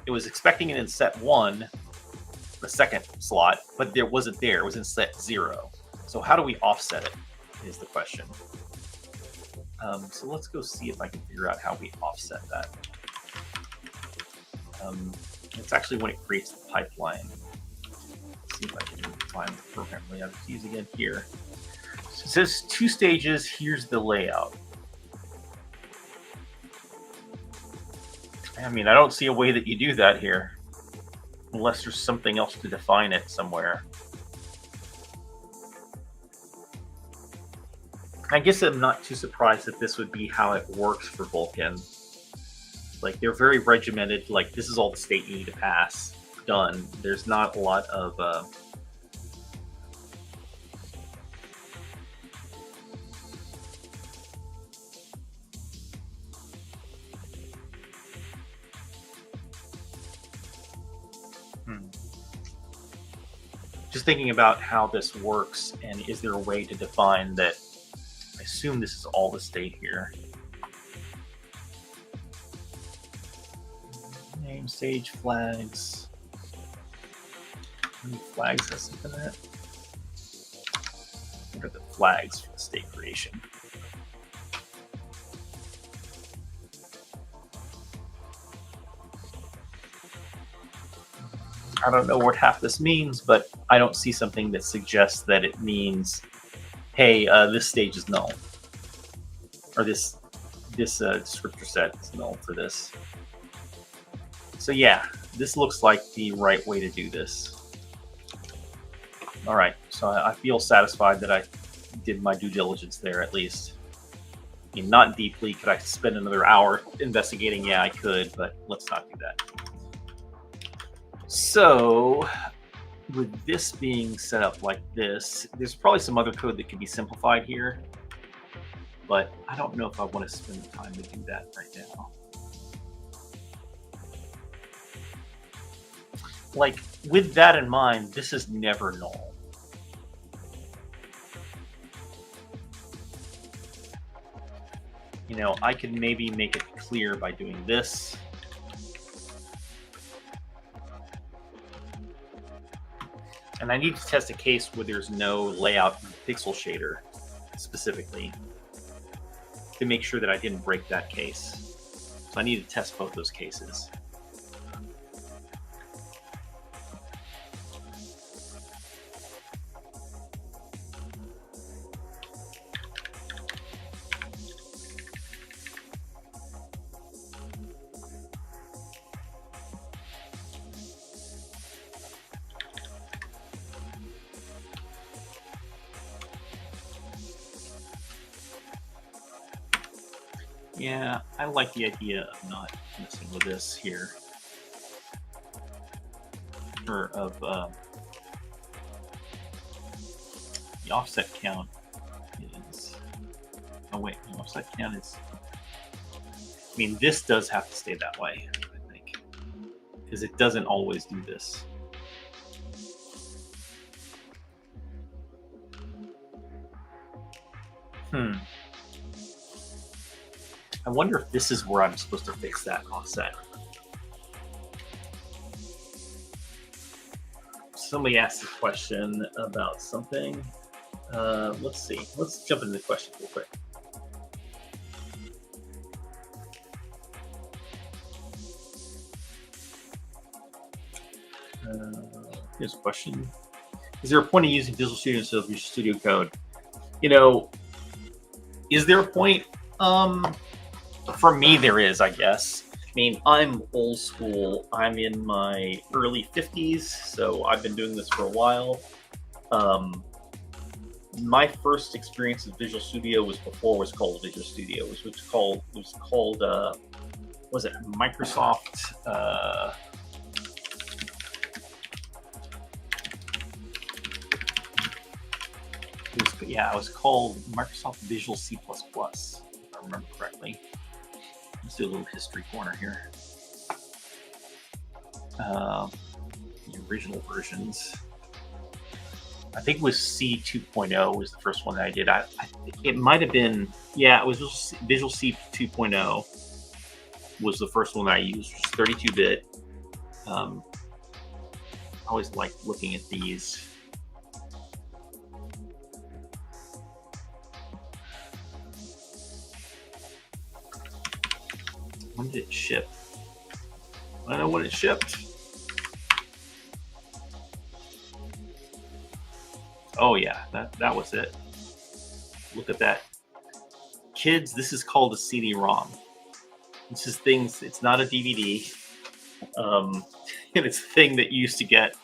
it was expecting it in set 1, the second slot, but there wasn't there. It was in set 0. So how do we offset it is the question. So let's go see if I can figure out how we offset that. It's actually when it creates the pipeline. Let's see if I can find the program layout to use again here. So it says 2 stages. Here's the layout. I mean, I don't see a way that you do that here, unless there's something else to define it somewhere. I guess I'm not too surprised that this would be how it works for Vulkan. Like, they're very regimented. Like, this is all the state you need to pass. Done. There's not a lot of just thinking about how this works, and is there a way to define that? I assume this is all the state here. Name, stage, flags. Any flags has something in it? What are the flags for the state creation? I don't know what half this means, but I don't see something that suggests that it means, hey, this stage is null, or this descriptor set is null for this. So yeah, this looks like the right way to do this. All right, so I feel satisfied that I did my due diligence there, at least. I mean, not deeply. Could I spend another hour investigating? Yeah, I could, but let's not do that. So with this being set up like this, there's probably some other code that could be simplified here, but I don't know if I want to spend the time to do that right now. Like, with that in mind, this is never null. You know, I could maybe make it clear by doing this. And I need to test a case where there's no layout pixel shader specifically to make sure that I didn't break that case. So I need to test both those cases. Yeah, I like the idea of not messing with this here. Or of the offset count is... Oh wait, the offset count is... I mean, this does have to stay that way, I think. Because it doesn't always do this. I wonder if this is where I'm supposed to fix that offset. Somebody asked a question about something. Let's see. Let's jump into the question real quick. Here's a question. Is there a point in using Visual Studio instead of Visual Studio Code? You know, is there a point? For me, there is, I guess. I mean, I'm old school. I'm in my early 50s, so I've been doing this for a while. My first experience with Visual Studio was before it was called Visual Studio. It was called was it Microsoft? It was called Microsoft Visual C++, if I remember correctly. Let's do a little history corner here. The original versions. I think it was C 2.0 was the first one that I did. It might have been, yeah, it was Visual C 2.0 was the first one that I used, which is 32-bit. I always like looking at these. When did it ship? I know when it shipped. Oh yeah, that was it. Look at that. Kids, this is called a CD-ROM. This is things, it's not a DVD. And it's a thing that you used to get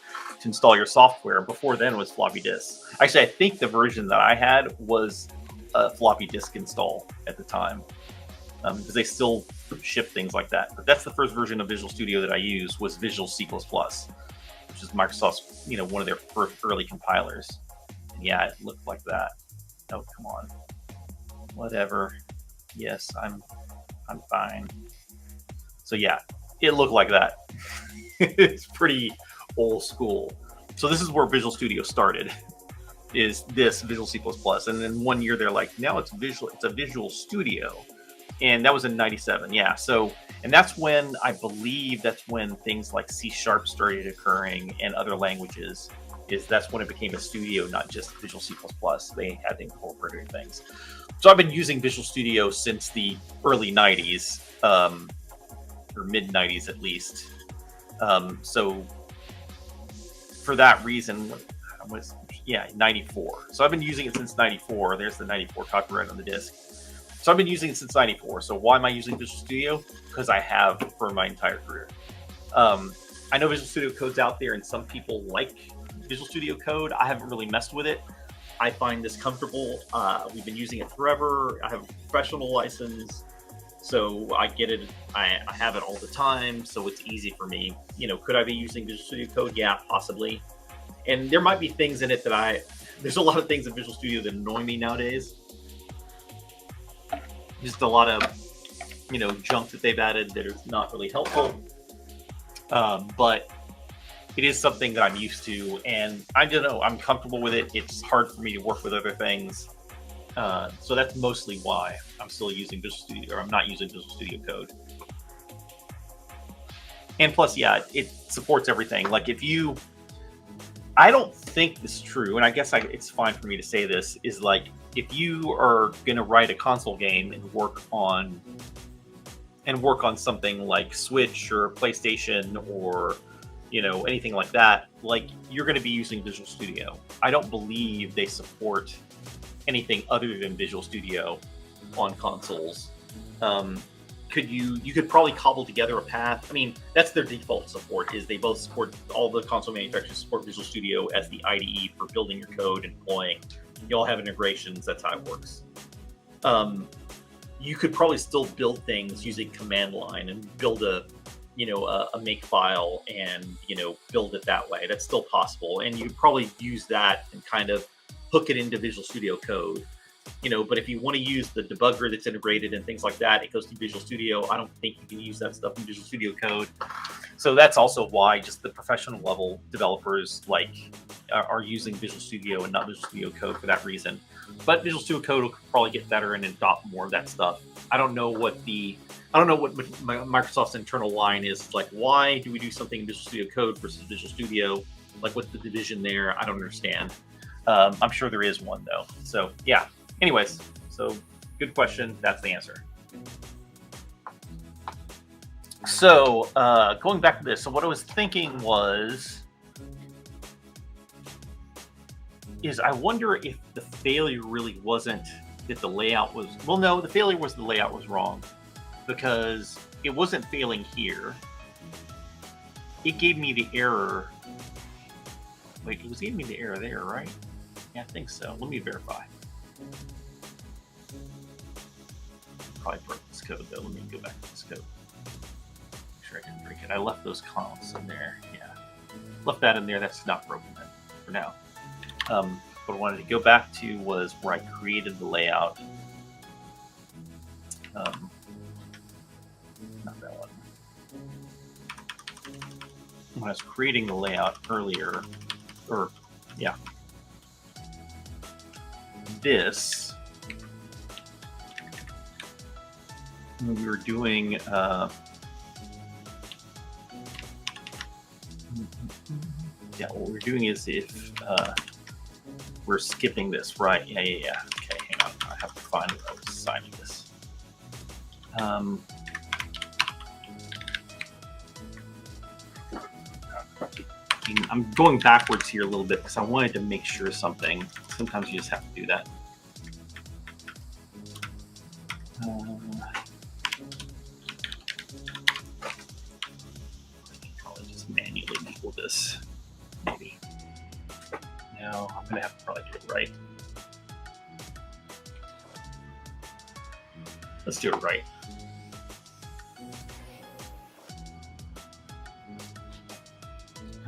to install your software. Before then was floppy disks. Actually, I think the version that I had was a floppy disk install at the time. Because they still ship things like that. But that's the first version of Visual Studio that I used was Visual C++, which is Microsoft's, one of their first early compilers. And yeah, it looked like that. Oh, come on. Whatever. Yes, I'm fine. So yeah, it looked like that. It's pretty old school. So this is where Visual Studio started. Is this Visual C++? And then one year they're like, now it's a Visual Studio. And that was in 97, yeah. So, and that's when, I believe that's when things like C# started occurring and other languages, that's when it became a studio, not just Visual C++. They had to incorporate things. So I've been using Visual Studio since the early 90s, or mid 90s at least. So for that reason, 94. So I've been using it since 94. There's the 94 copyright on the disk. So I've been using it since 94. So why am I using Visual Studio? Because I have for my entire career. I know Visual Studio Code's out there and some people like Visual Studio Code. I haven't really messed with it. I find this comfortable. We've been using it forever. I have a professional license. So I get it. I have it all the time. So it's easy for me. Could I be using Visual Studio Code? Yeah, possibly. And there might be things in it there's a lot of things in Visual Studio that annoy me nowadays. Just a lot of, junk that they've added that is not really helpful. But it is something that I'm used to, and I don't know, I'm comfortable with it. It's hard for me to work with other things. So that's mostly why I'm still using Visual Studio, or I'm not using Visual Studio Code. And plus, yeah, it supports everything. Like I don't think this is true, and I guess it's fine for me to say this, is like, if you are going to write a console game and work on something like Switch or PlayStation or anything like that, like, you're going to be using Visual Studio. I don't believe they support anything other than Visual Studio on consoles. You could probably cobble together a path. I mean, that's their default support, is they both support, all the console manufacturers support Visual Studio as the IDE for building your code and deploying. You all have integrations. That's how it works. You could probably still build things using command line and build a make file and, build it that way. That's still possible. And you could probably use that and kind of hook it into Visual Studio Code. But if you want to use the debugger that's integrated and things like that, it goes to Visual Studio. I don't think you can use that stuff in Visual Studio Code. So that's also why just the professional level developers are using Visual Studio and not Visual Studio Code for that reason. But Visual Studio Code will probably get better and adopt more of that stuff. I don't know what Microsoft's internal line is. Like, why do we do something in Visual Studio Code versus Visual Studio? Like, what's the division there? I don't understand. I'm sure there is one though. So yeah. Anyways, so good question. That's the answer. So going back to this, so what I was thinking is I wonder if the failure really wasn't that the layout was, well, no, the failure was the layout was wrong, because it wasn't failing here. It gave me the error. Wait, it was giving me the error there, right? Yeah, I think so. Let me verify. Probably broke this code though. Let me go back to this code. Make sure I didn't break it. I left those columns in there. Yeah, left that in there. That's not broken then for now. What I wanted to go back to was where I created the layout. Not that one. When I was creating the layout earlier, or yeah, this when we were doing yeah, what we're doing is if we're skipping this, right? Yeah. Okay, hang on. I have to find where I was assigning this. I'm going backwards here a little bit because I wanted to make sure something. Sometimes you just have to do that. Probably just manually equal this. Maybe. No, I'm going to have to probably do it right. Let's do it right.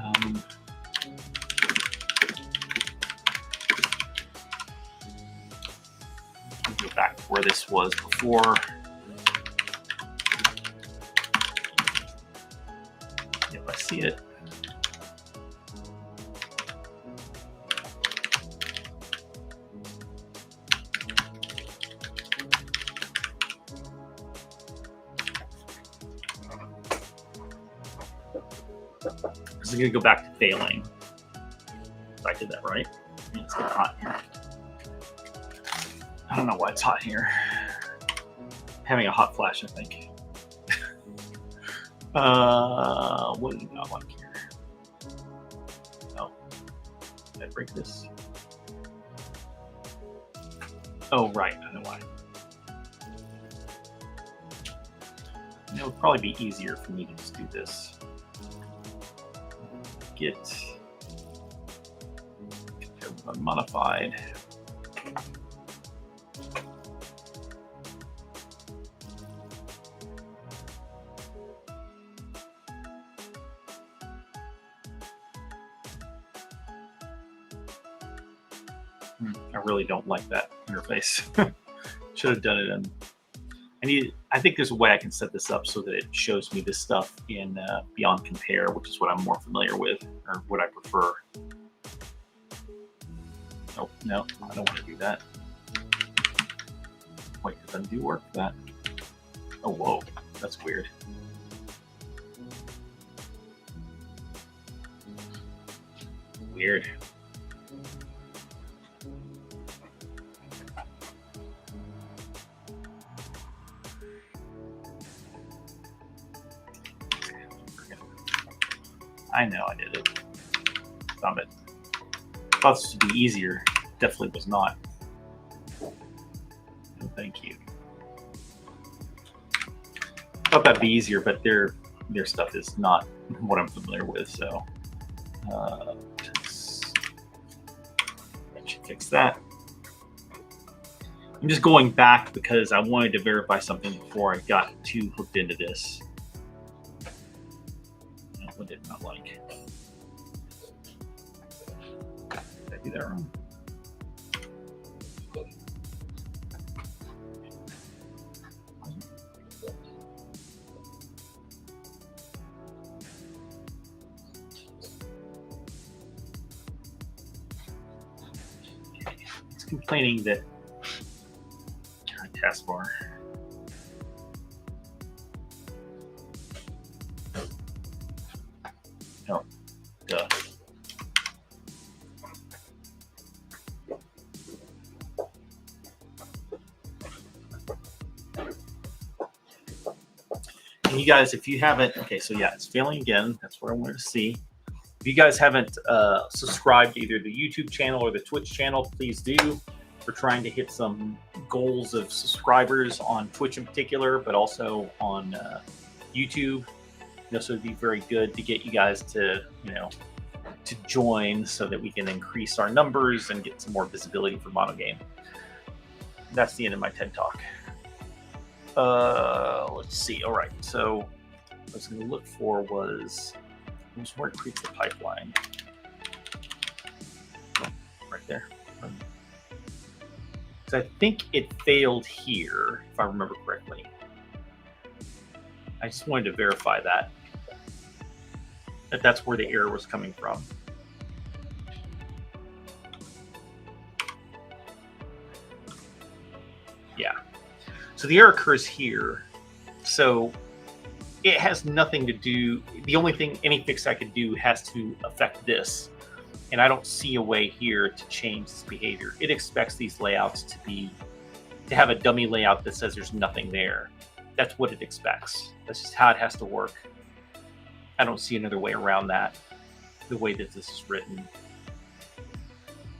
I'll go back to where this was before. Yep, I see it. This is going to go back to failing. If I did that right. It's getting hot here. I don't know why it's hot here. I'm having a hot flash, I think. What do you not like here? Oh, did I break this? Oh, right. I know why. It would probably be easier for me to just do this. Get unmodified. I really don't like that interface. Should have done it in. I think there's a way I can set this up so that it shows me this stuff in Beyond Compare, which is what I'm more familiar with, or what I prefer. Oh, no, I don't want to do that. Wait, does undo work for that? Oh, whoa, that's weird. Weird. I know I did it. Stop it. I thought this would be easier. Definitely was not. No, thank you. I thought that'd be easier, but their stuff is not what I'm familiar with, so I should fix that. I'm just going back because I wanted to verify something before I got too hooked into this. What did not like? Did I do that wrong? It's complaining that taskbar. Oh, duh. And you guys, if you haven't, okay, so yeah, it's failing again. That's what I wanted to see. If you guys haven't subscribed to either the YouTube channel or the Twitch channel, please do. We're trying to hit some goals of subscribers on Twitch in particular, but also on YouTube. So it'd be very good to get you guys to, to join so that we can increase our numbers and get some more visibility for MonoGame. That's the end of my TED Talk. Let's see. All right. So what I was going to look for was where it creates the pipeline. Oh, right there. So I think it failed here, if I remember correctly. I just wanted to verify that that's where the error was coming from. Yeah. So the error occurs here. So it has nothing to do. The only thing, any fix I could do has to affect this. And I don't see a way here to change this behavior. It expects these layouts to have a dummy layout that says there's nothing there. That's what it expects. That's just how it has to work. I don't see another way around that, the way that this is written.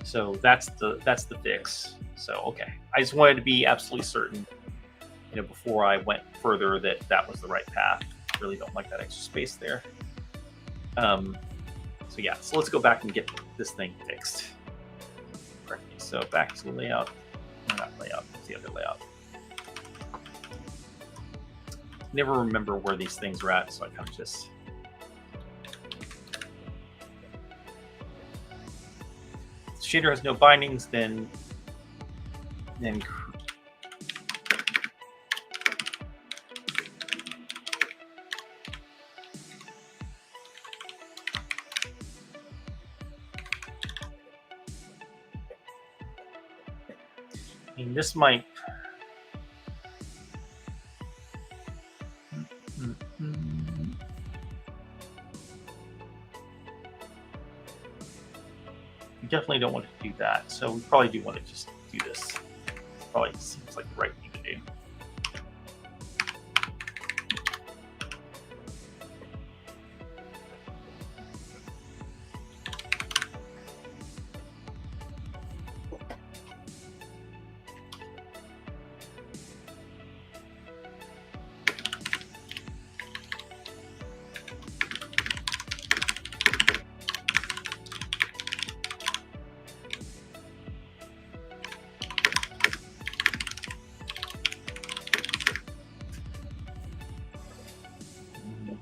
So that's the fix. So okay, I just wanted to be absolutely certain, before I went further, that was the right path. I really don't like that extra space there. So yeah, so let's go back and get this thing fixed. So back to the layout. No, not layout, it's the other layout. Never remember where these things are at, so I kind of just... If the shader has no bindings, then I mean, this might... We definitely don't want to do that, so we probably do want to just do this. Probably seems like the right thing to do.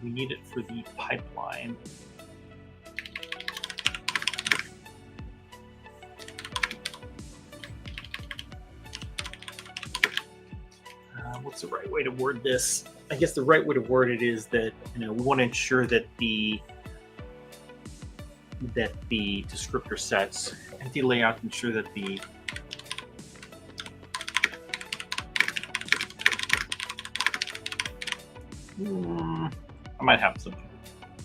We need it for the pipeline. What's the right way to word this? I guess the right way to word it is that we want to ensure that the descriptor sets empty layout, ensure that the I might have some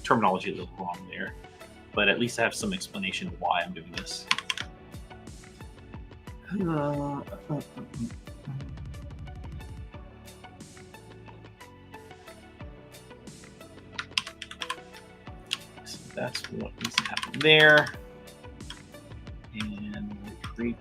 terminology a little wrong there, but at least I have some explanation of why I'm doing this. So that's what needs to happen there. And we'll create.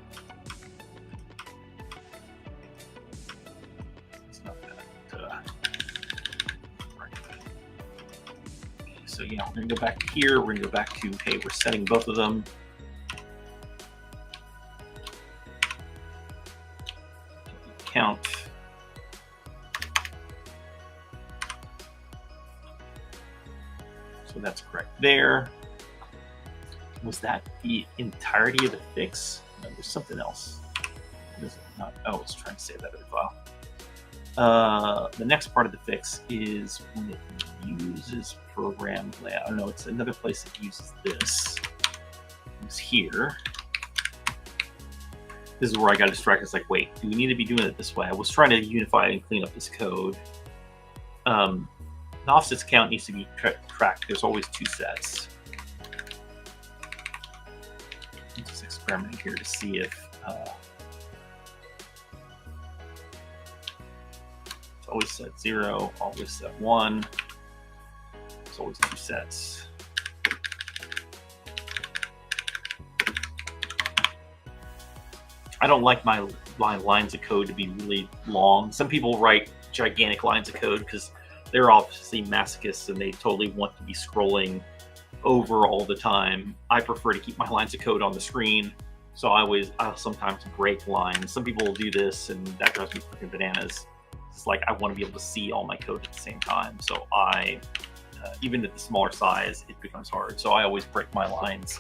So yeah, we're going to go back to here. We're going to go back to, hey, we're setting both of them. Count. So that's correct there. Was that the entirety of the fix? No, there's something else. Is it not? Oh, it's trying to save that other file. The next part of the fix is when it uses program layout. Oh, no, it's another place that uses this. It's here. This is where I got distracted. It's like, wait, do we need to be doing it this way? I was trying to unify and clean up this code. The offsets count needs to be tracked. There's always two sets. I'm just experimenting here to see if it's always set 0, always set 1. It's always two sets. I don't like my lines of code to be really long. Some people write gigantic lines of code because they're obviously masochists and they totally want to be scrolling over all the time. I prefer to keep my lines of code on the screen, so I'll sometimes break lines. Some people will do this, and that drives me freaking bananas. It's like I want to be able to see all my code at the same time, so even at the smaller size, it becomes hard. So I always break my lines,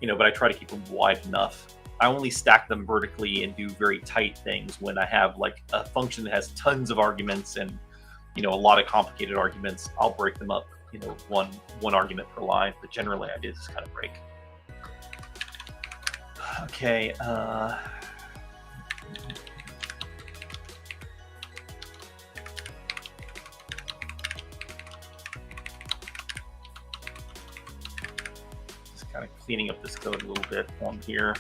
but I try to keep them wide enough. I only stack them vertically and do very tight things when I have like a function that has tons of arguments and a lot of complicated arguments. I'll break them up, one argument per line, but generally I do this kind of break. Okay. kind of cleaning up this code a little bit on here.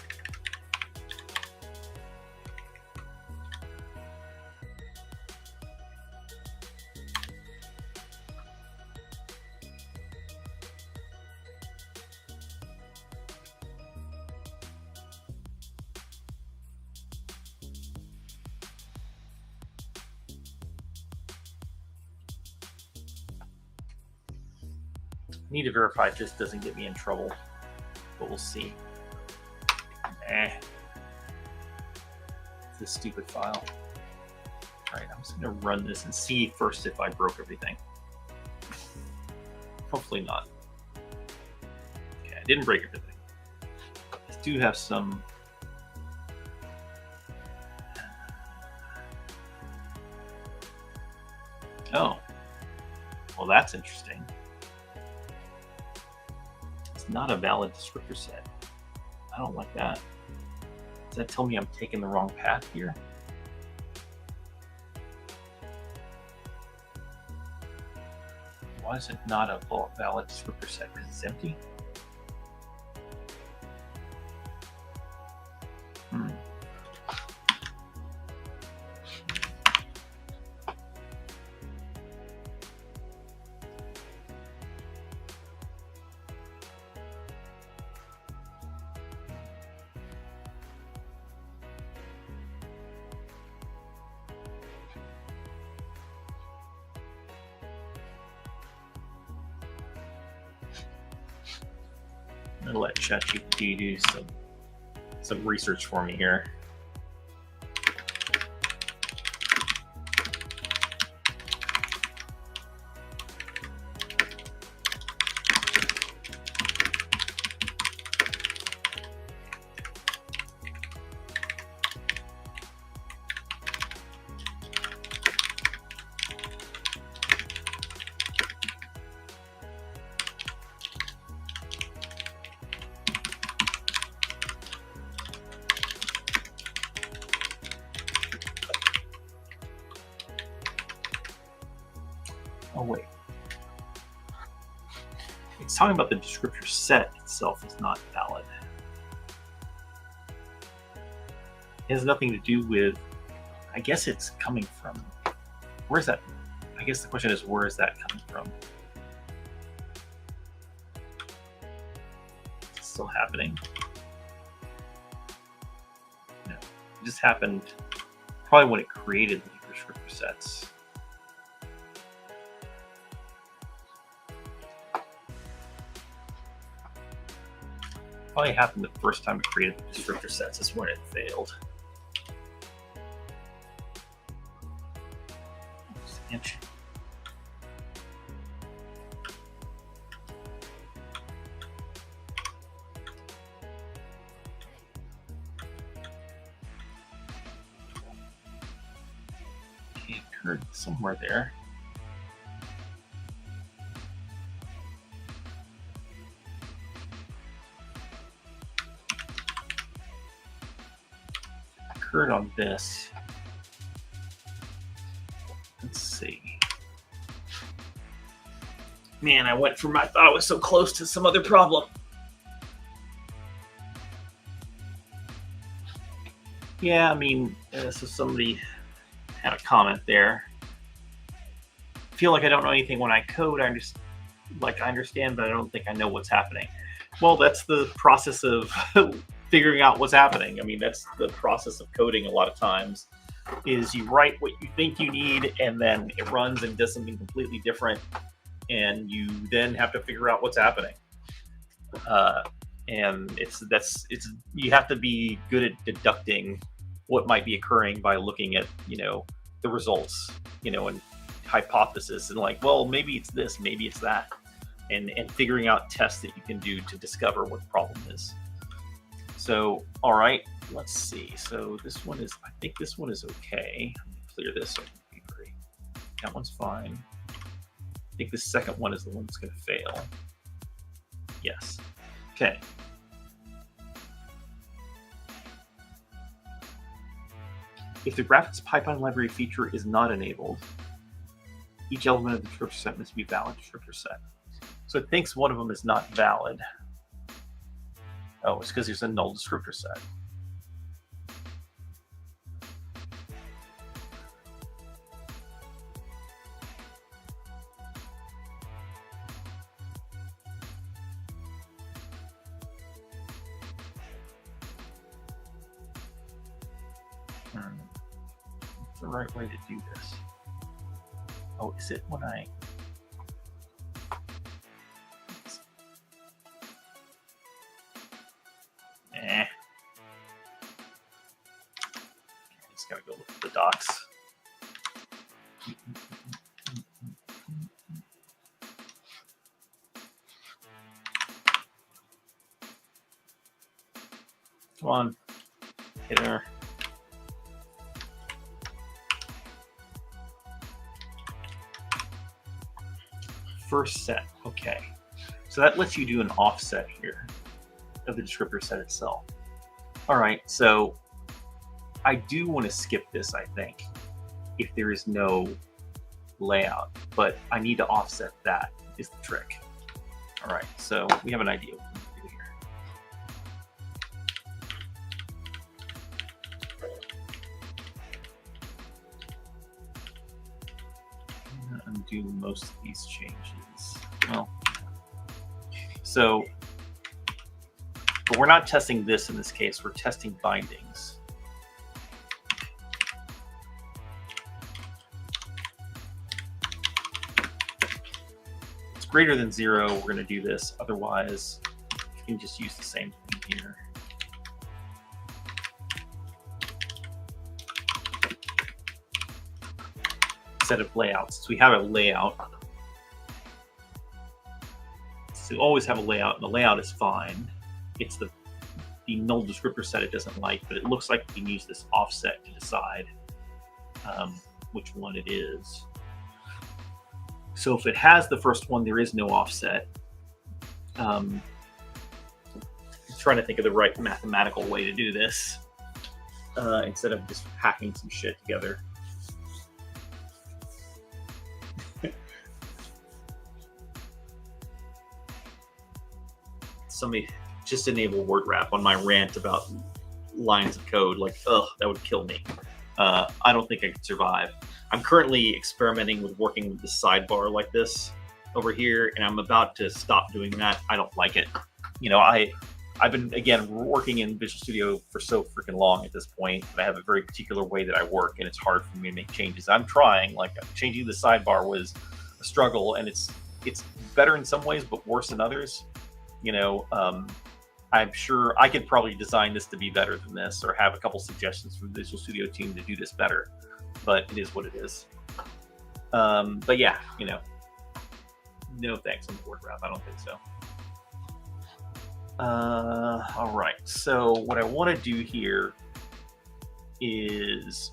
Need to verify if this doesn't get me in trouble, but we'll see. It's a stupid file. All right, I'm just gonna run this and see first if I broke everything. Hopefully not. Okay, I didn't break everything. I do have some. Oh, well, that's interesting. Not a valid descriptor set. I don't like that. Does that tell me I'm taking the wrong path here? Why is it not a valid descriptor set? Because it's empty? I'm gonna let ChatGPT do some research for me here. Oh wait, it's talking about the descriptor set itself is not valid. It has nothing to do with, I guess it's coming from, where's that? I guess the question is, where is that coming from? Is it still happening? No, it just happened probably when it created the descriptor sets. Probably happened the first time it created the descriptor sets is when it failed. Inch. Okay, it occurred somewhere there. Occurred on this. Let's see. Man, I went from, I thought I was so close to some other problem. Yeah, I mean, so somebody had a comment there. I feel like I don't know anything when I code. I understand, but I don't think I know what's happening. Well, that's the process of figuring out what's happening. I mean, that's the process of coding a lot of times, is you write what you think you need, and then it runs and does something completely different, and you then have to figure out what's happening. And you have to be good at deducting what might be occurring by looking at, the results, and hypothesis, and like, well, maybe it's this, maybe it's that, and figuring out tests that you can do to discover what the problem is. So, all right, let's see. So this one is, I think this one is okay. Let me clear this so I can be free. That one's fine. I think the second one is the one that's going to fail. Yes. Okay. If the graphics pipeline library feature is not enabled, each element of the descriptor set must be valid descriptor set. So it thinks one of them is not valid. Oh, it's because there's a null descriptor set. What's the right way to do this? Oh, is it when I... Just gotta go look at the docs. Come on, hit her. First set, okay. So that lets you do an offset here of the descriptor set itself. All right, so I do want to skip this, I think, if there is no layout, but I need to offset that is the trick. All right, so we have an idea what we need to do here. I'm gonna undo most of these changes. Well, so, but we're not testing this in this case, we're testing bindings. It's greater than 0, we're going to do this. Otherwise, you can just use the same thing here. Set of layouts. So we have a layout. So we always have a layout, and the layout is fine. It's the null descriptor set it doesn't like, but it looks like we can use this offset to decide which one it is. So if it has the first one, there is no offset. I'm trying to think of the right mathematical way to do this instead of just hacking some shit together. Somebody just enable word wrap on my rant about lines of code. Like, ugh, that would kill me. I don't think I could survive. I'm currently experimenting with working with the sidebar like this over here, and I'm about to stop doing that. I don't like it. You know, I've been, again, working in Visual Studio for so freaking long at this point, and I have a very particular way that I work, and it's hard for me to make changes. I'm trying, like, changing the sidebar was a struggle, and it's better in some ways, but worse in others. You know, I'm sure I could probably design this to be better than this, or have a couple suggestions from the Visual Studio team to do this better, but it is what it is. But yeah, you know, no thanks on the word wrap. I don't think so. All right, so what I want to do here is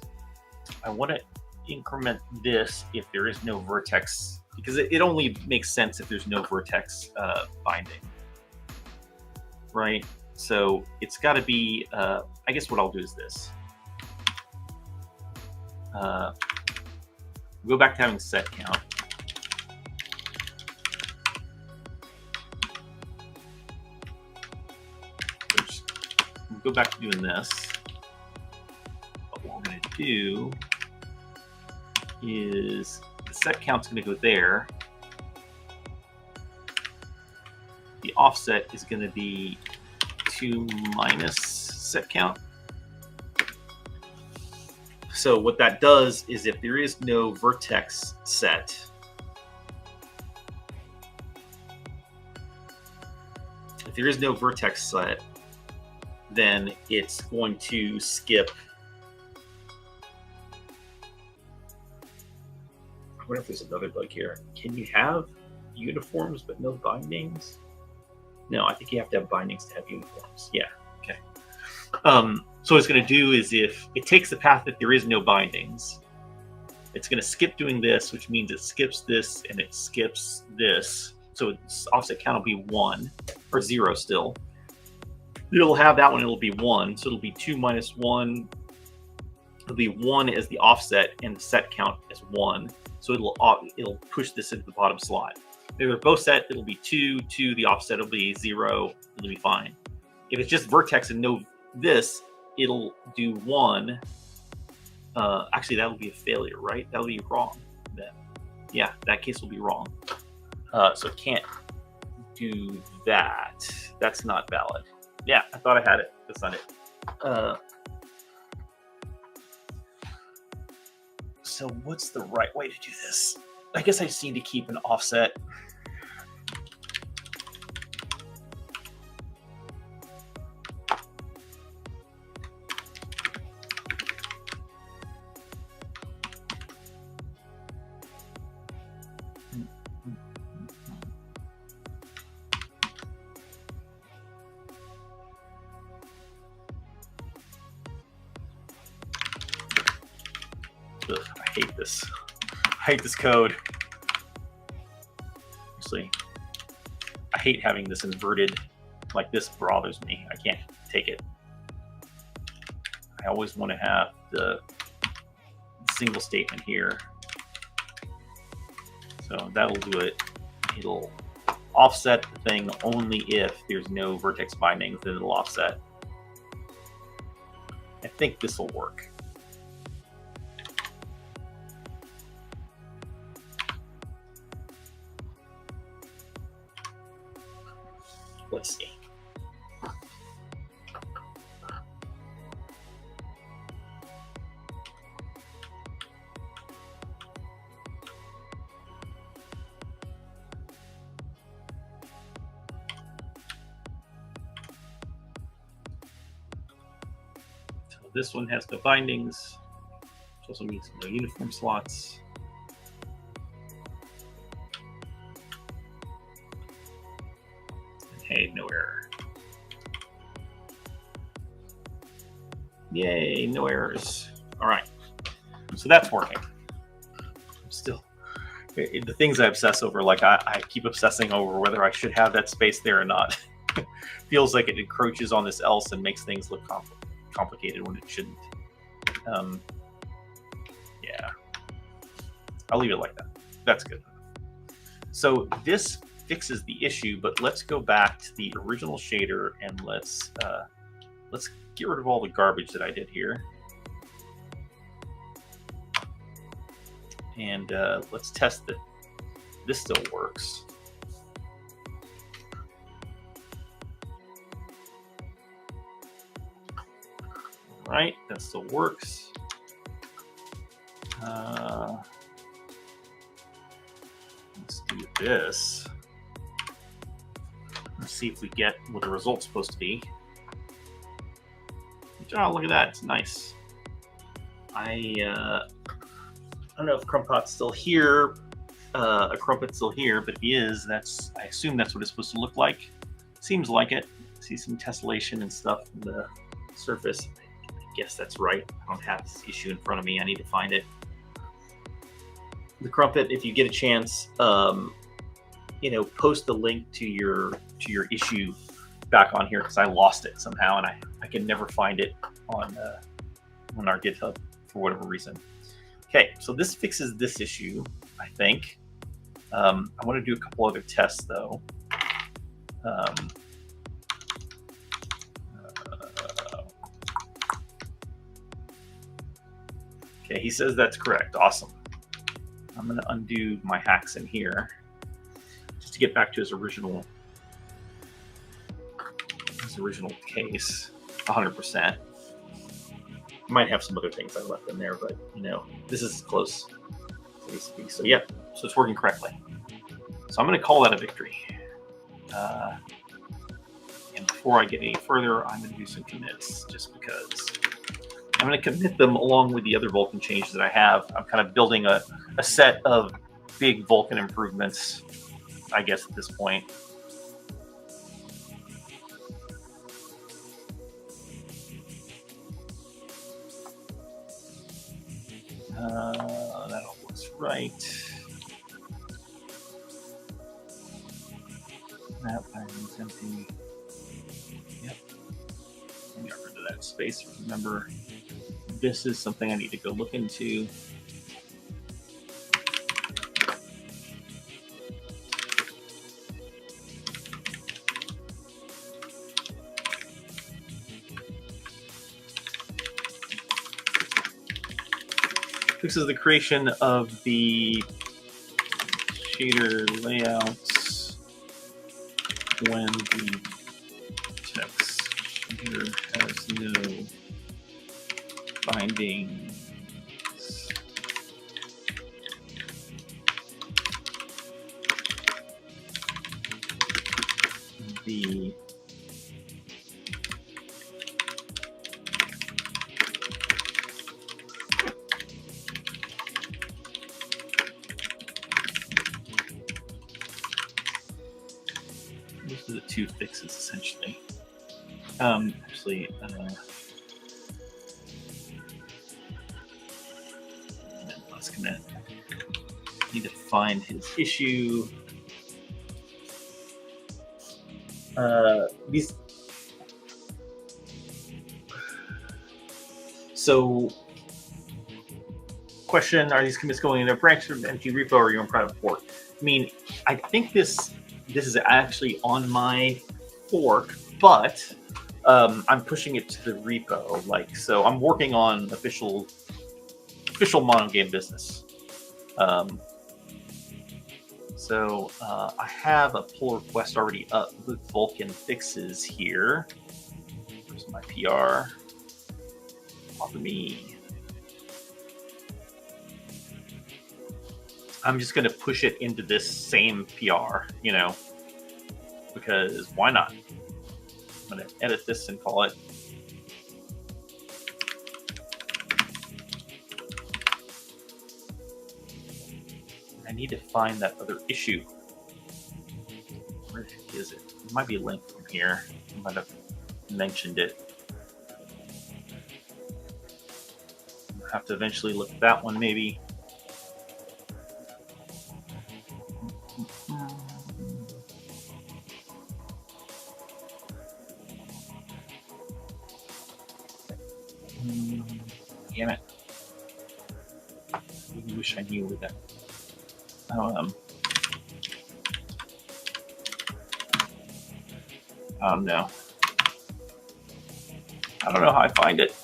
I want to increment this if there is no vertex, because it only makes sense if there's no vertex binding. Right, so it's got to be, I guess what I'll do is this. Go back to having set count. Go back to doing this. But what we're going to do is the set count's going to go there. The offset is going to be 2 minus set count. So what that does is if there is no vertex set, then it's going to skip. I wonder if there's another bug here. Can you have uniforms but no bindings? No, I think you have to have bindings to have uniforms. Yeah, okay. So what it's going to do is if it takes the path that there is no bindings, it's going to skip doing this, which means it skips this and it skips this. So its offset count will be 1 or 0 still. It'll have that one, it'll be 1. So it'll be 2 minus 1. It'll be 1 as the offset and the set count as 1. So it'll push this into the bottom slot. If they're both set, it'll be 2, the offset will be 0, it'll be fine. If it's just vertex and no this, it'll do 1. Actually, that'll be a failure, right? That'll be wrong then. Yeah, that case will be wrong. So it can't do that. That's not valid. Yeah, I thought I had it. That's not it. So what's the right way to do this? I guess I just need to keep an offset. Ugh, I hate this. I hate this code. Actually, I hate having this inverted. Like, this bothers me. I can't take it. I always want to have the single statement here. So that'll do it. It'll offset the thing only if there's no vertex bindings, then it'll offset. I think this will work. Let's see. So this one has no bindings, which also means no uniform slots. Hey, no error. Yay, no errors. All right, so that's working. I'm still, the things I obsess over, like I keep obsessing over whether I should have that space there or not. Feels like it encroaches on this else and makes things look complicated when it shouldn't. Yeah, I'll leave it like that. That's good. So this fixes the issue, but let's go back to the original shader and let's get rid of all the garbage that I did here. And let's test that this still works. All right, that still works. Let's do this. Let's see if we get what the result's supposed to be. Oh, look at that. It's nice. I don't know if Crumpot's still here. Crumpet's still here, but if he is, I assume that's what it's supposed to look like. Seems like it. See some tessellation and stuff in the surface. I guess that's right. I don't have this issue in front of me. I need to find it. The Crumpet, if you get a chance, post the link to your issue back on here, because I lost it somehow and I can never find it on our GitHub for whatever reason. Okay, so this fixes this issue, I think. I want to do a couple other tests though. Okay, he says that's correct. Awesome. I'm going to undo my hacks in here just to get back to his original case, 100%. Might have some other things I left in there, but this is as close as it needs to be. So yeah, so it's working correctly. So I'm going to call that a victory. And before I get any further, I'm going to do some commits just because I'm going to commit them along with the other Vulkan changes that I have. I'm kind of building a set of big Vulkan improvements, I guess, at this point. That all looks right. That line is empty. Yep. I got rid of that space. Remember, this is something I need to go look into. fixes the creation of the shader layouts when the text shader has no bindings. The those are the two fixes essentially. Actually, let's commit. Need to find his issue. These. So, question: are these commits going in a branch of empty repo or your own private fork? I mean, I think this is actually on my fork, but I'm pushing it to the repo. Like, so I'm working on official MonoGame business. So I have a pull request already up with Vulkan fixes here. Where's my PR? Bother me. I'm just going to push it into this same PR, you know, because why not? I'm going to edit this and call it I need to find that other issue. Where the heck is it? It might be linked from here. I might have mentioned it. I'll have to eventually look at that one, maybe. Damn it. I wish I knew where that. No. I don't know how I find it.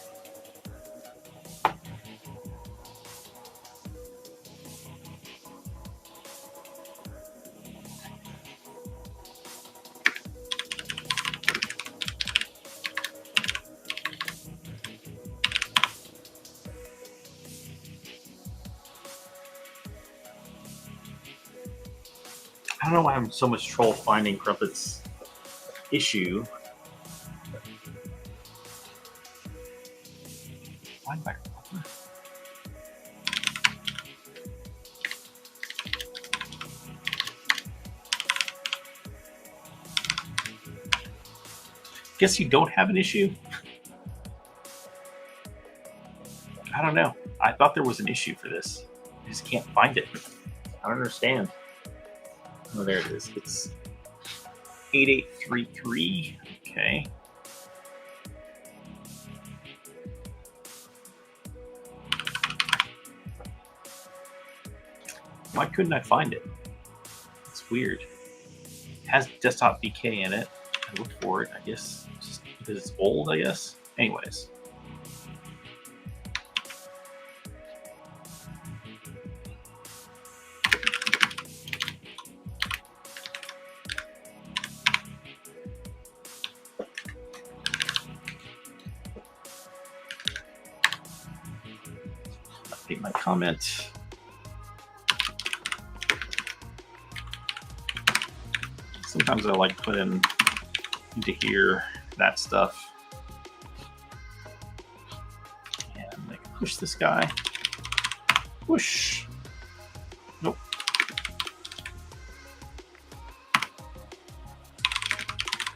I don't know why I'm so much trouble finding Crumpet's issue. Find my Crumpet. Guess you don't have an issue? I don't know. I thought there was an issue for this. I just can't find it. I don't understand. Oh, there it is. It's 8833. Okay. Why couldn't I find it? It's weird. It has desktop VK in it. I looked for it, I guess, just because it's old, I guess. Anyways. Update my comment. Sometimes I like to put into here that stuff. And I can push this guy. Push. Nope.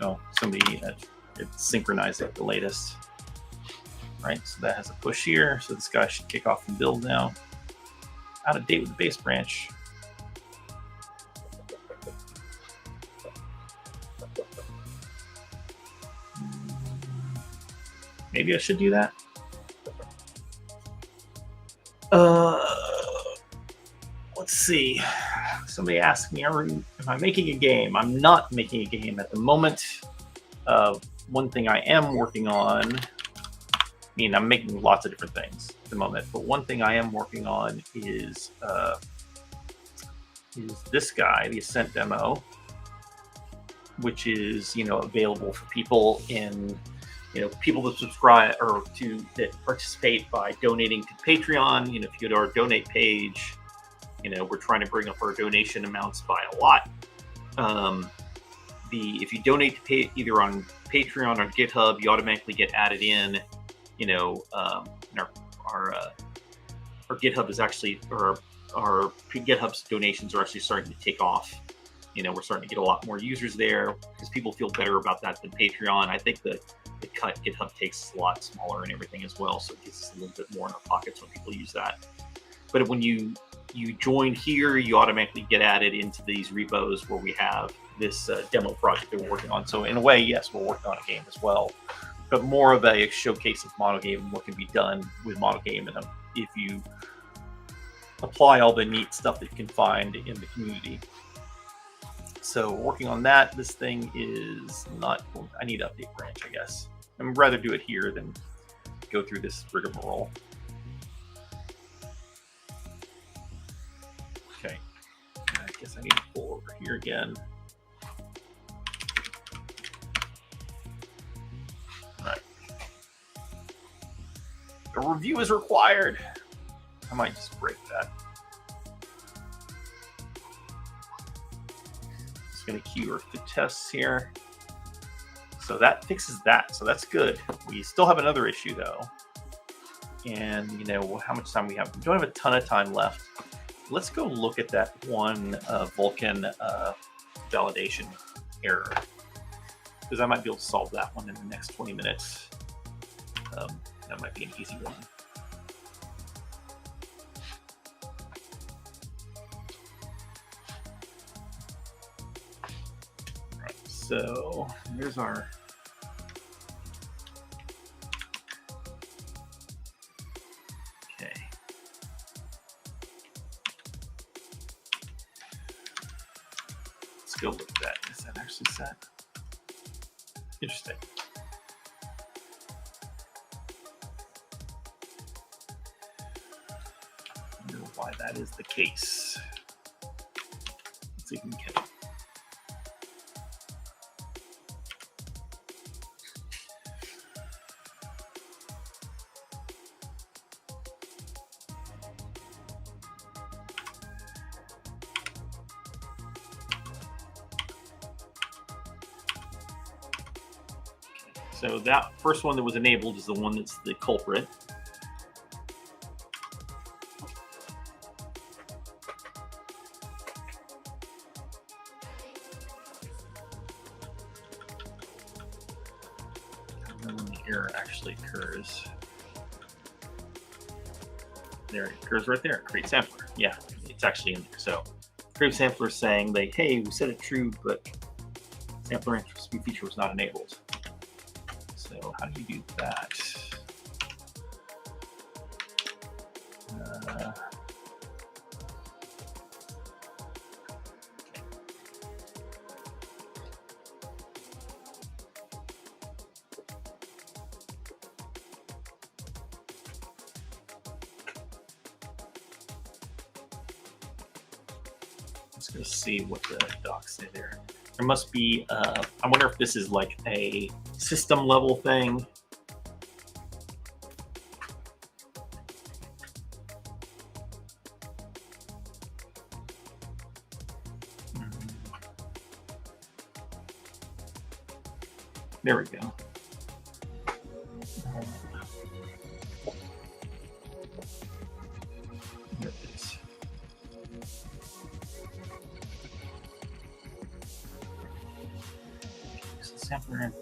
Oh, somebody it synchronized it the latest. Right, so that has a push here. So this guy should kick off and build now. Out of date with the base branch. Maybe I should do that. Let's see. Somebody asked me, am I making a game? I'm not making a game at the moment. One thing I am working on mean, I'm making lots of different things at the moment, but one thing I am working on is this guy, the Ascent demo, which is, you know, available for people in, you know, people that subscribe or that participate by donating to Patreon. You know, if you go to our donate page, you know, we're trying to bring up our donation amounts by a lot. If you donate to pay either on Patreon or GitHub, you automatically get added in. You know, and our GitHub is actually, or our GitHub's donations are actually starting to take off. You know, we're starting to get a lot more users there because people feel better about that than Patreon. I think the cut GitHub takes a lot smaller and everything as well, so it gets us a little bit more in our pockets when people use that. But when you join here, you automatically get added into these repos where we have this demo project that we're working on. So in a way, yes, we're working on a game as well, but more of a showcase of MonoGame and what can be done with MonoGame, and if you apply all the neat stuff that you can find in the community. So working on that. This thing is not, I need to update branch, I guess. I'd rather do it here than go through this rigmarole. Okay, I guess I need to pull over here again. All right. A review is required. I might just break that. Just going to queue our fit tests here. So that fixes that. So that's good. We still have another issue though. And you know how much time we have? We don't have a ton of time left. Let's go look at that one Vulkan validation error, because I might be able to solve that one in the next 20 minutes. That might be an easy one. All right, so here's our go look at that. Is that actually set? Interesting. I don't know why that is the case. Let's see if we can catch it. So that first one that was enabled is the one that's the culprit. And then when the error actually occurs, there it occurs right there. Create sampler. Yeah, it's actually in there. So create sampler is saying like, hey, we set it true, but sampler entropy feature was not enabled. So how do you do that? Let's go see what the docs say there. There must be, I wonder if this is like a system level thing. There we go. There it is. Sampler in.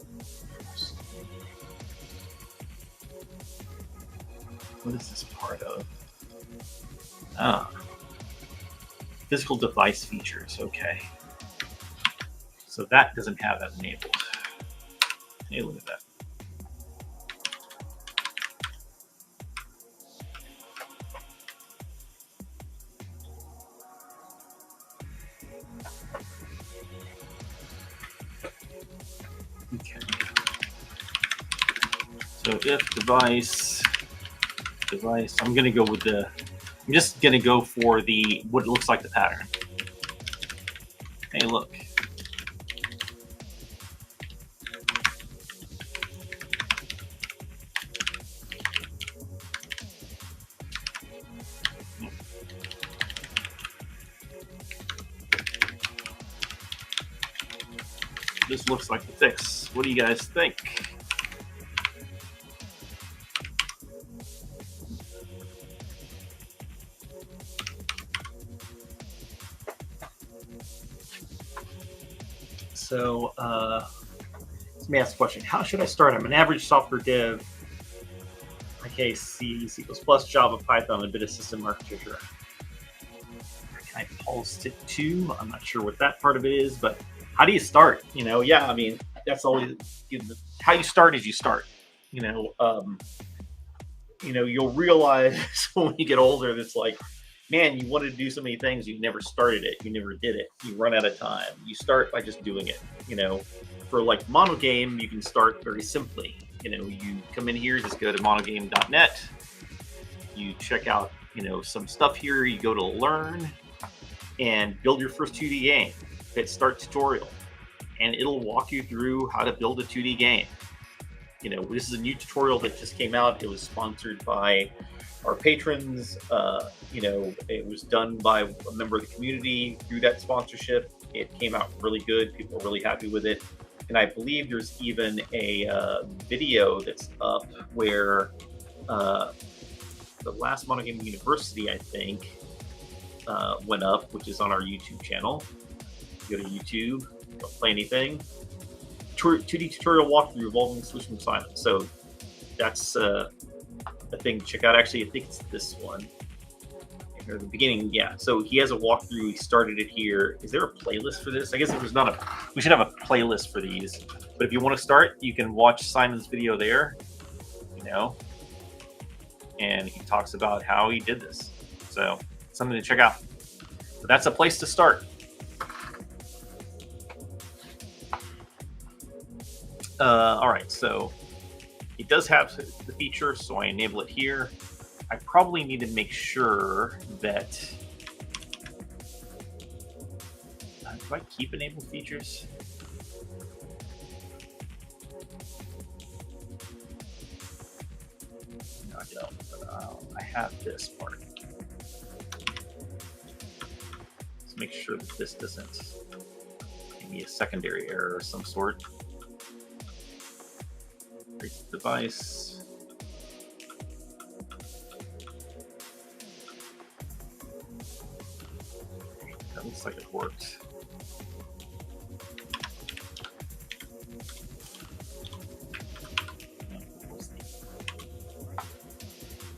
What is this part of? Ah, physical device features. Okay, so that doesn't have that enabled. Hey, look at that. Okay. So if device, I'm going to go with the, I'm just going to go for the, what looks like the pattern. Hey, look. This looks like the fix. What do you guys think? So let me ask a question. How should I start? I'm an average software dev. Okay, C, C++, Java, Python, a bit of system architecture. Can I pulse it too? I'm not sure what that part of it is, but how do you start? You know, yeah, I mean, that's always how you start is you start. You know, you'll realize when you get older, it's like, man, you wanted to do so many things, you never started it, you never did it, you run out of time. You start by just doing it. You know, for like MonoGame, you can start very simply. You know, you come in here, just go to monogame.net, you check out, you know, some stuff here, you go to learn and build your first 2D game. Hit start tutorial, and it'll walk you through how to build a 2D game. You know, this is a new tutorial that just came out. It was sponsored by our patrons. You know, it was done by a member of the community through that sponsorship. It came out really good. People are really happy with it. And I believe there's even a video that's up where the last MonoGame University, I think, went up, which is on our YouTube channel. Go to YouTube, don't play anything. 2D tutorial walkthrough evolving solution assignment. So that's a thing to check out. Actually, I think it's this one. Or the beginning, yeah. So he has a walkthrough. He started it here. Is there a playlist for this? I guess if there's not a, we should have a playlist for these. But if you want to start, you can watch Simon's video there. You know, and he talks about how he did this. So something to check out. But that's a place to start. All right, so it does have the feature, so I enable it here. I probably need to make sure that, do I keep enabled features? No, I don't, but I have this part. Let's make sure that this doesn't give me a secondary error of some sort. Device. That looks like it worked.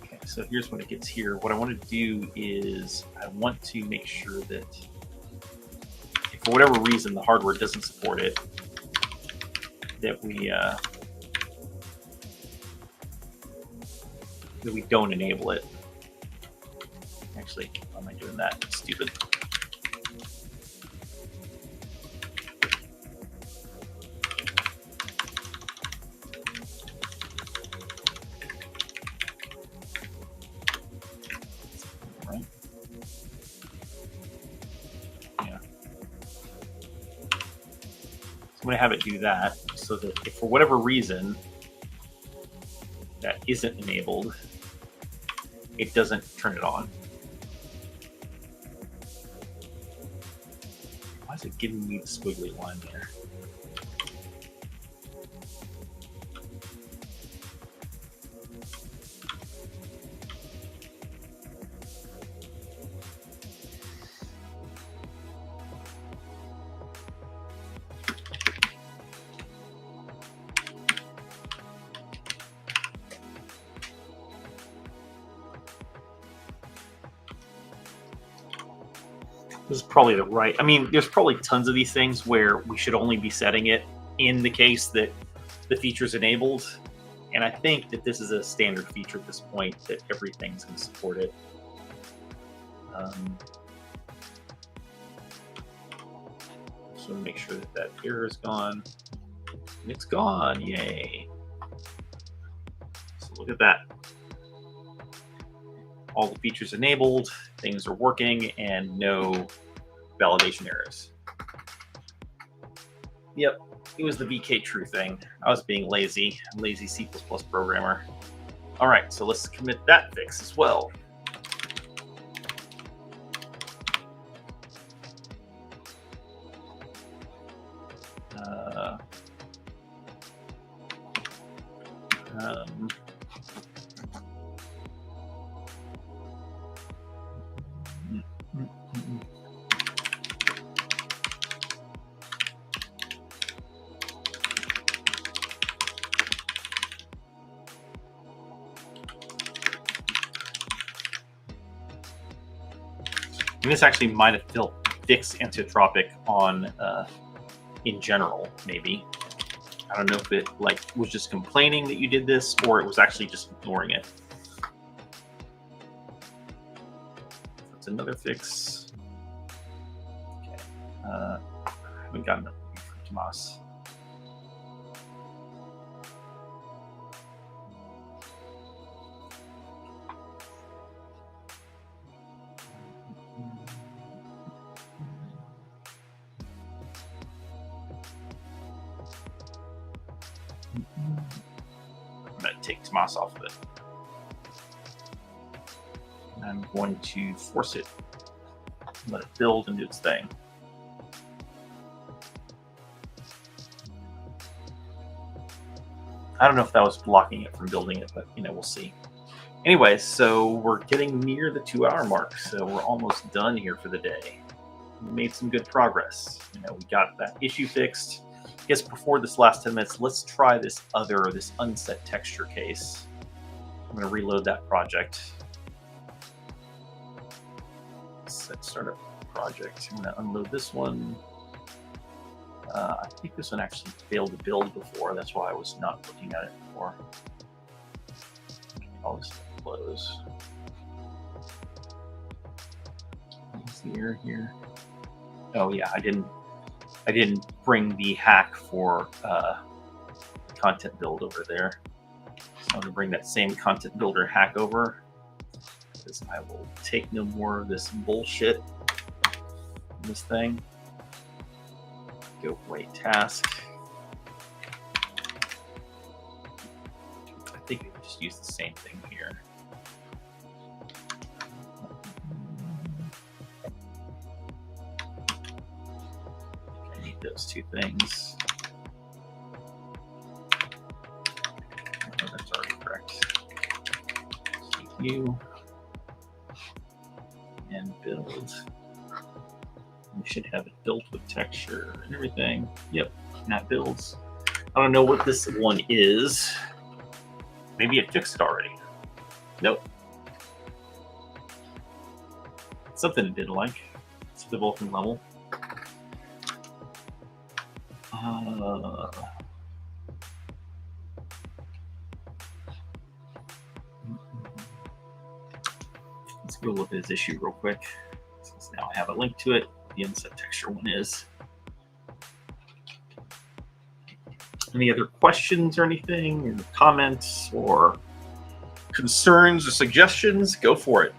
Okay, so here's when it gets here. What I want to do is I want to make sure that if for whatever reason the hardware doesn't support it, that we don't enable it. Actually, why am I doing that? It's stupid. Right? Yeah. So I'm going to have it do that so that if for whatever reason that isn't enabled, it doesn't turn it on. Why is it giving me the squiggly line there? This is probably the right. I mean, there's probably tons of these things where we should only be setting it in the case that the feature's enabled. And I think that this is a standard feature at this point that everything's going to support it. So make sure that that error is gone. And it's gone. Yay. look at that. All the features enabled, things are working, and no validation errors. Yep, it was the VK true thing. I was being lazy C++ programmer. All right, so let's commit that fix as well. And this actually might have fixed anisotropic on in general, maybe. I don't know if it was just complaining that you did this, or it was actually just ignoring it. That's another fix. Okay. I haven't gotten it from Tomas. I'm going to take Tomas off of it. I'm going to force it, let it build and do its thing. I don't know if that was blocking it from building it, but we'll see. Anyway, so we're getting near the 2-hour mark, so we're almost done here for the day. We made some good progress. We got that issue fixed. I guess before this last 10 minutes, let's try this unset texture case. I'm going to reload that project. Set startup project. I'm going to unload this one. I think this one actually failed to build before. That's why I was not looking at it before. Okay, all this close. What's the error here? Oh yeah, I didn't bring the hack for content build over there. So I'm going to bring that same content builder hack over, because I will take no more of this bullshit in this thing. Go wait task. I think we can just use the same thing here. I need those two things. Oh, that's already correct. CPU and build. We should have it built with texture and everything. Yep, that builds. I don't know what this one is. Maybe it fixed it already. Nope. Something it didn't like. It's the Vulkan level. Let's go look at his issue real quick, since now I have a link to it. The unset texture one is. Any other questions or anything, or comments, or concerns or suggestions? Go for it.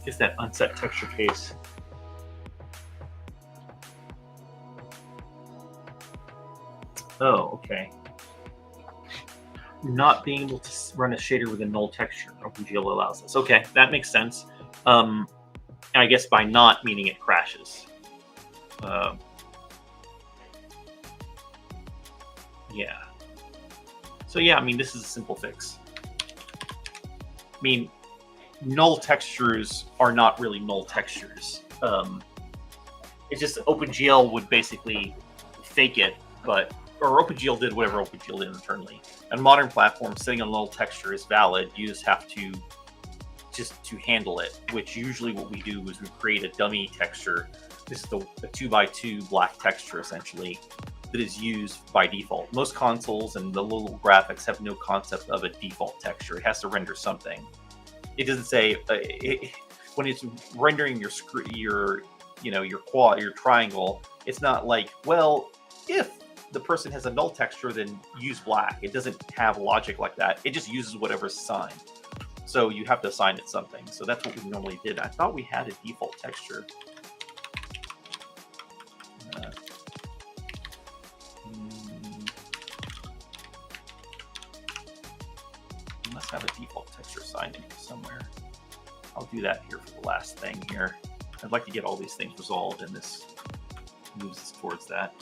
Just that unset texture case. Oh, okay. Not being able to run a shader with a null texture. OpenGL allows this. Okay, that makes sense. I guess by not meaning it crashes. Yeah. So yeah, I mean, this is a simple fix. I mean, null textures are not really null textures. It's just OpenGL would basically fake it, or OpenGL did whatever OpenGL did internally. On modern platforms, setting a null texture is valid. You just have to handle it, which usually what we do is we create a dummy texture. This is a 2x2 black texture, essentially, that is used by default. Most consoles and the little graphics have no concept of a default texture. It has to render something. It doesn't say when it's rendering your triangle. It's not like, well, if the person has a null texture, then use black. It doesn't have logic like that. It just uses whatever's assigned. So you have to assign it something. So that's what we normally did. I thought we had a default texture. We must have a default texture assigned in here somewhere. I'll do that here for the last thing here. I'd like to get all these things resolved, and this moves us towards that.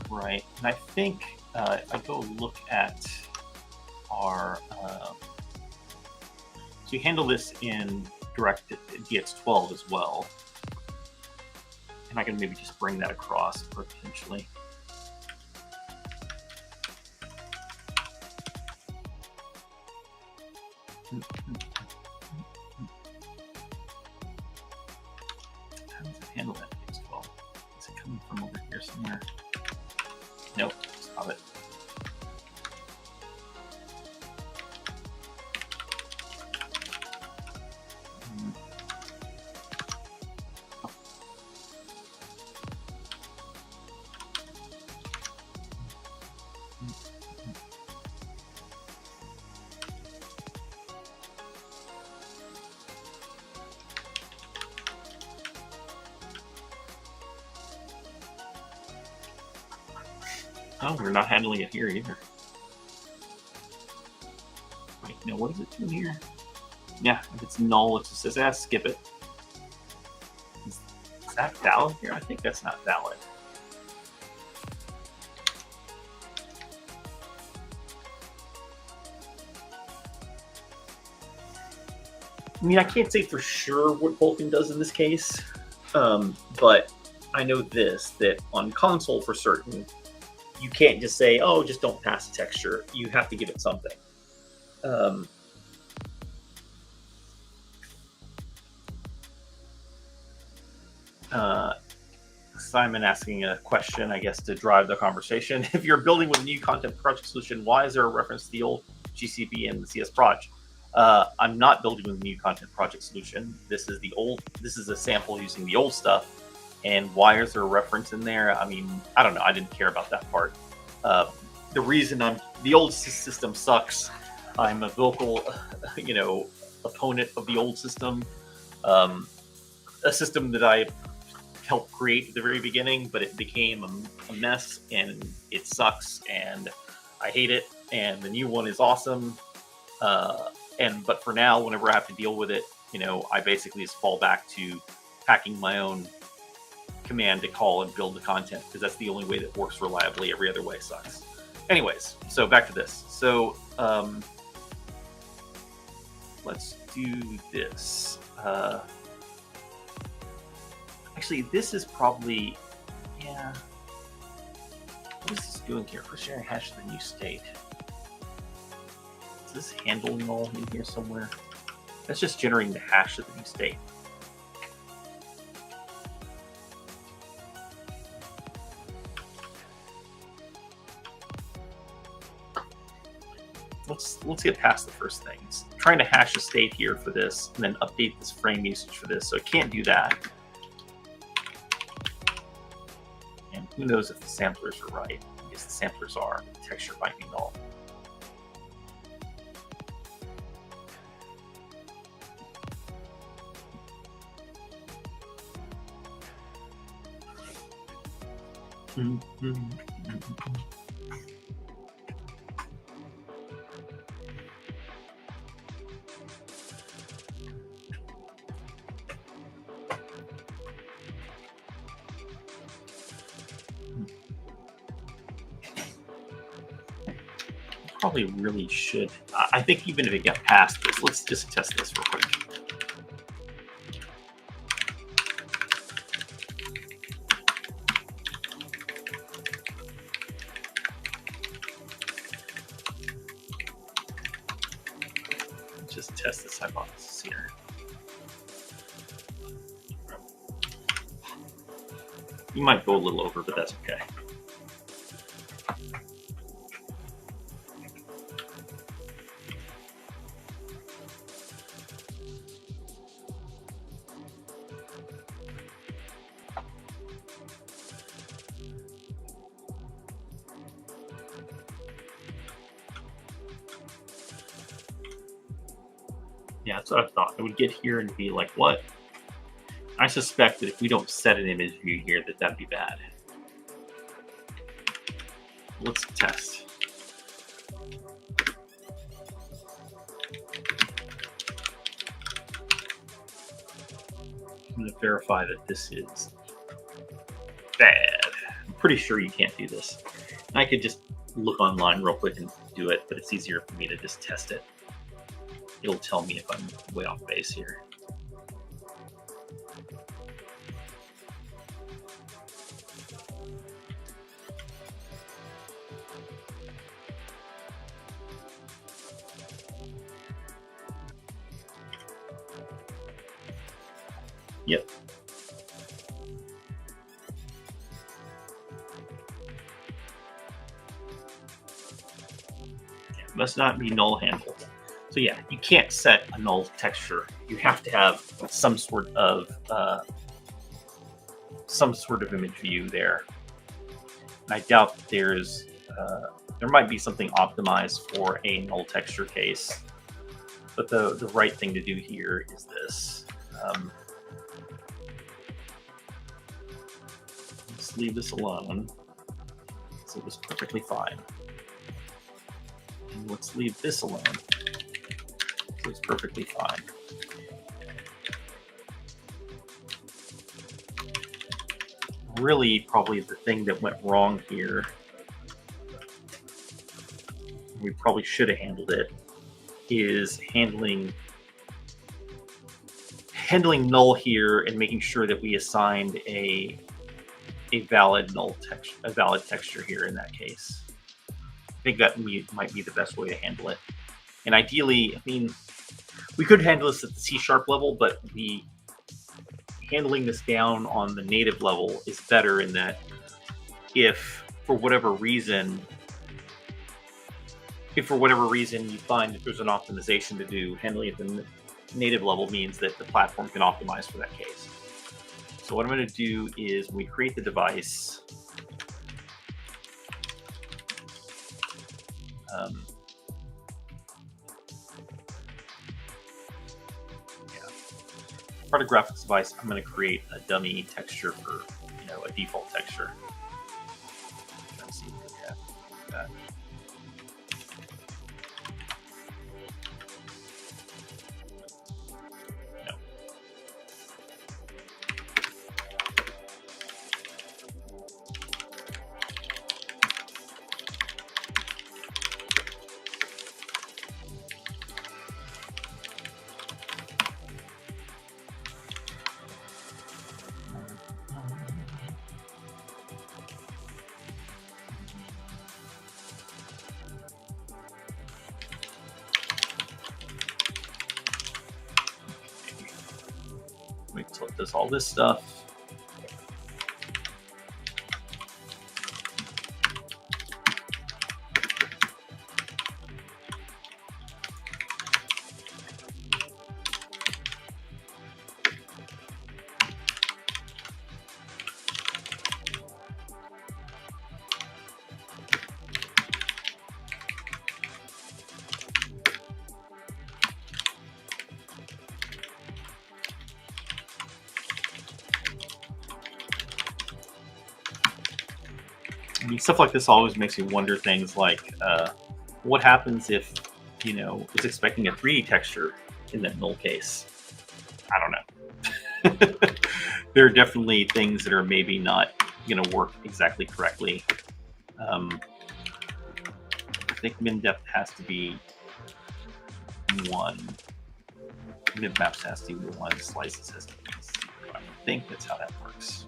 Right, and I think if I go look at our, so you handle this in direct DX12 as well, and I can maybe just bring that across potentially. How does it handle that DX12? Is it coming from over here somewhere? Nope, stop it. Oh, we're not handling it here either. Wait, no, what is it doing here? Yeah, if it's null, it just says, skip it. Is that valid here? I think that's not valid. I mean, I can't say for sure what Vulkan does in this case, but I know this, that on console for certain, you can't just say, oh, just don't pass the texture. You have to give it something. Simon asking a question, I guess, to drive the conversation. If you're building with a new content project solution, why is there a reference to the old GCP and the CS Proj? I'm not building with a new content project solution. This is a sample using the old stuff. And why is there a reference in there? I mean, I don't know. I didn't care about that part. The reason the old system sucks. I'm a vocal, opponent of the old system. A system that I helped create at the very beginning, but it became a mess and it sucks and I hate it. And the new one is awesome. But for now, whenever I have to deal with it, I basically just fall back to hacking my own command to call and build the content, because that's the only way that works reliably. Every other way sucks. Anyways, so back to this. So let's do this. Actually, this is probably, yeah. What is this doing here? For sharing hash to the new state. Is this handle null in here somewhere? That's just generating the hash of the new state. Let's get past the first thing. It's trying to hash a state here for this and then update this frame usage for this, so it can't do that. And who knows if the samplers are right. I guess the samplers are. The texture might be null. probably really should. I think even if it got past this, let's just test this real quick. Just test this hypothesis here. You might go a little over, but that's okay. Yeah, that's what I thought. I would get here and be like, what? I suspect that if we don't set an image view here, that'd be bad. Let's test. I'm going to verify that this is bad. I'm pretty sure you can't do this. I could just look online real quick and do it, but it's easier for me to just test it. It'll tell me if I'm way off base here. Yep. It must not be null handled. So yeah, you can't set a null texture. You have to have some sort of image view there. And I doubt there's there might be something optimized for a null texture case, but the right thing to do here is this. Let's leave this alone. So it was perfectly fine. And let's leave this alone. So it's perfectly fine. Really, probably the thing that went wrong here, we probably should have handled it, is handling null here and making sure that we assigned a valid null text, a valid texture here in that case. I think that might be the best way to handle it. And ideally, I mean, we could handle this at the C# level, but handling this down on the native level is better in that if for whatever reason you find that there's an optimization to do, handling it at the native level means that the platform can optimize for that case. So what I'm going to do is when we create the device, part of graphics device, I'm going to create a dummy texture for, a default texture. Let's see if we have that. No. Wait till it does all this stuff. I mean, stuff like this always makes me wonder things like, what happens if, it's expecting a 3D texture in that null case? I don't know. There are definitely things that are maybe not going to work exactly correctly. think min depth has to be 1. Mid maps has to be 1. Slices has to be 0. I think that's how that works.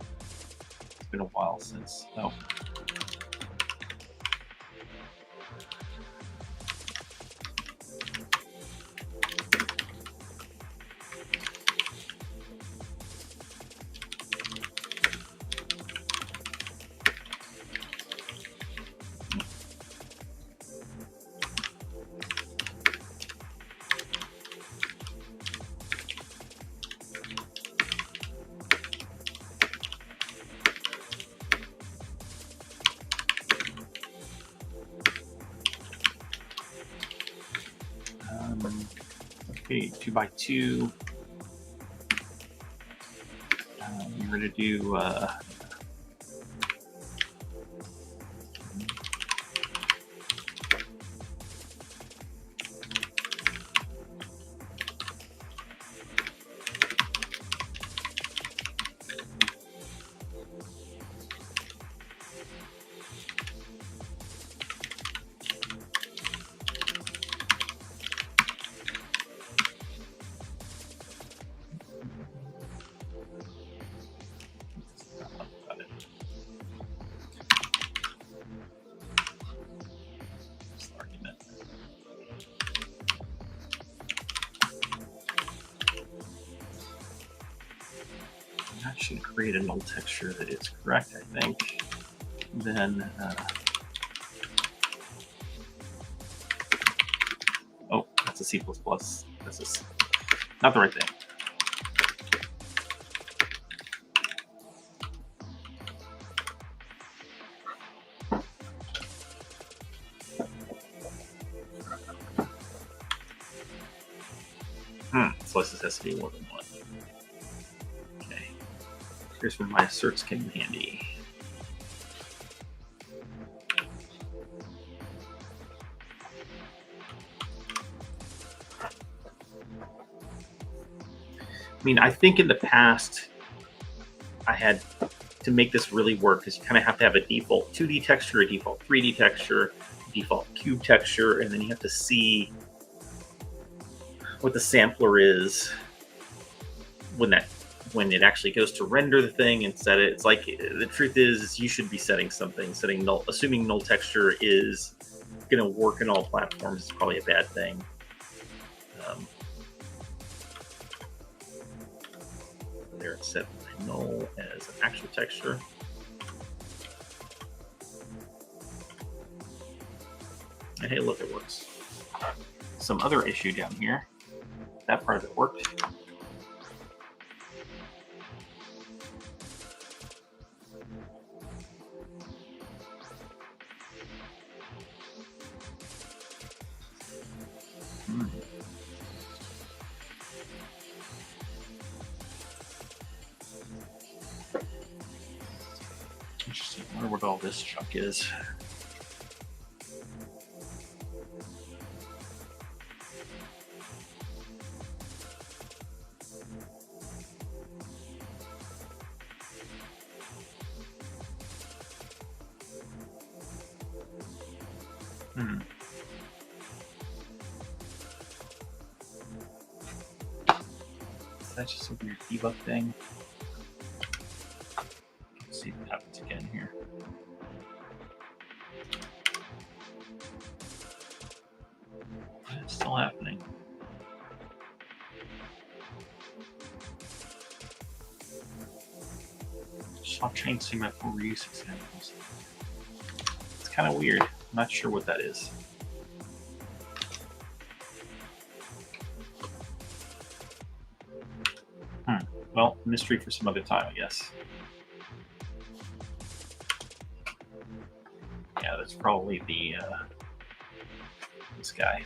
It's been a while since. Oh. Okay, 2x2. We're going to do that should create a null texture that is correct, I think. Then, oh, that's a C++. That's not the right thing. Slices has to be more than 1. Okay. Here's where my asserts came in handy. I mean, I think in the past, I had to make this really work because you kind of have to have a default 2D texture, a default 3D texture, default cube texture, and then you have to see what the sampler is when it actually goes to render the thing and set it. It's like the truth is you should be setting something, setting null, assuming null texture is going to work in all platforms is probably a bad thing. There it's set null as an actual texture. And hey, look, it works. Some other issue down here. That part of it worked. Interesting. I wonder what all this junk is. That's just a weird debug thing. Let's see what happens again here. It's still happening. Stop chain segment for reuse examples. It's kind of weird. I'm not sure what that is. Well, mystery for some other time, I guess. Yeah, that's probably the this guy.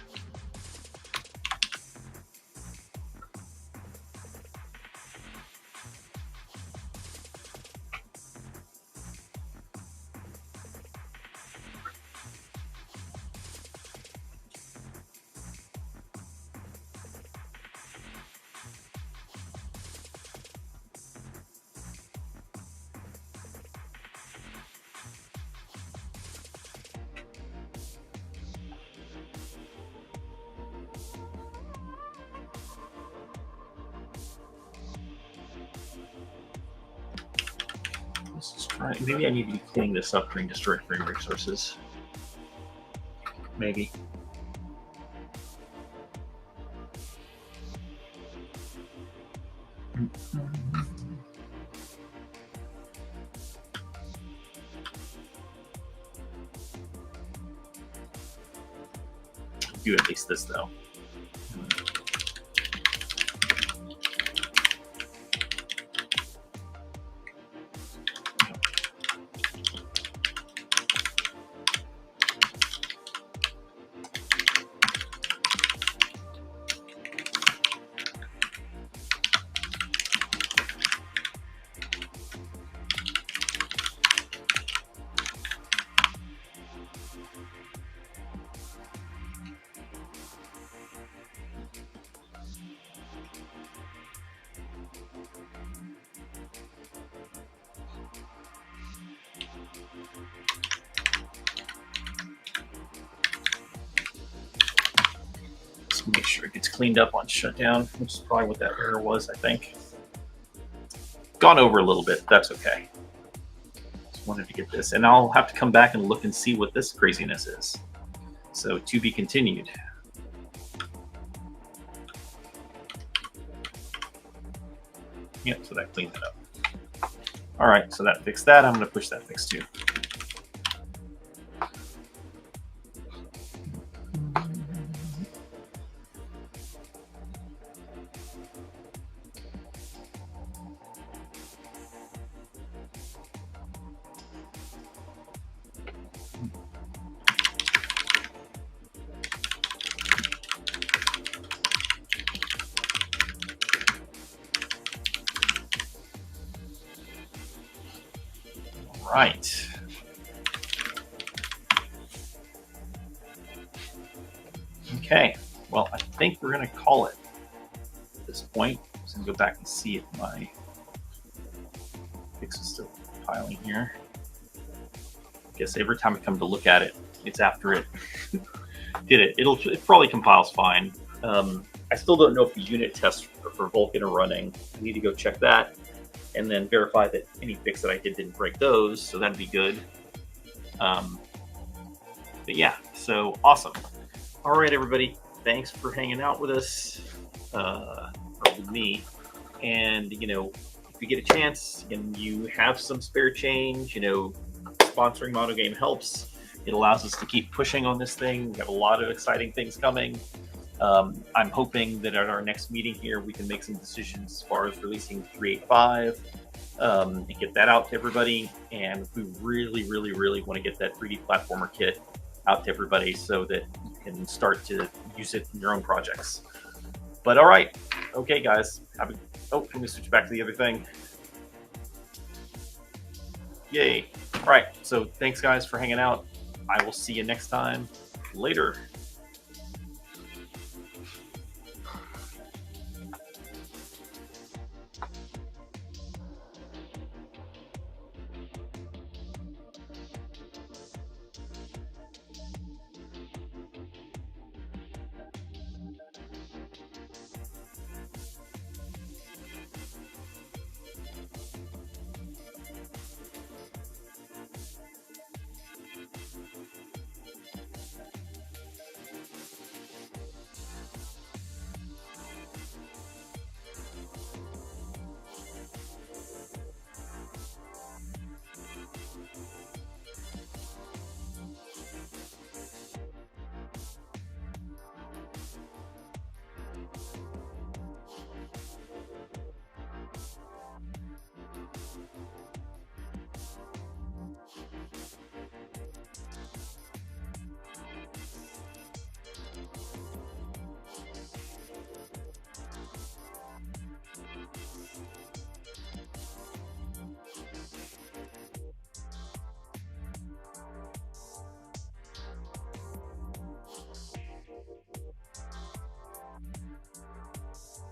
All right, maybe I need to be cleaning this up during destroy frame resources. Maybe. Do at least this though. Make sure it gets cleaned up on shutdown, which is probably what that error was, I think. Gone over a little bit, that's okay. Just wanted to get this, and I'll have to come back and look and see what this craziness is. So to be continued. Yep, so that cleaned it up. All right, so that fixed that. I'm going to push that fix too. Right. Okay, well, I think we're going to call it at this point. I'm just going to go back and see if my fix is still piling here. I guess every time I come to look at it, it's after it did it. It probably compiles fine. I still don't know if the unit tests for Vulkan are running. I need to go check that and then verify that any fix that I did didn't break those, so that'd be good. But yeah, so awesome. All right, everybody, thanks for hanging out with us, or with me. And, you know, if you get a chance and you have some spare change, you know, sponsoring MonoGame helps. It allows us to keep pushing on this thing. We have a lot of exciting things coming. I'm hoping that at our next meeting here, we can make some decisions as far as releasing 385 and get that out to everybody. And we really, really, really want to get that 3D platformer kit out to everybody so that you can start to use it in your own projects. But all right, okay, guys. Let me switch back to the other thing. Yay. All right, so thanks, guys, for hanging out. I will see you next time. Later.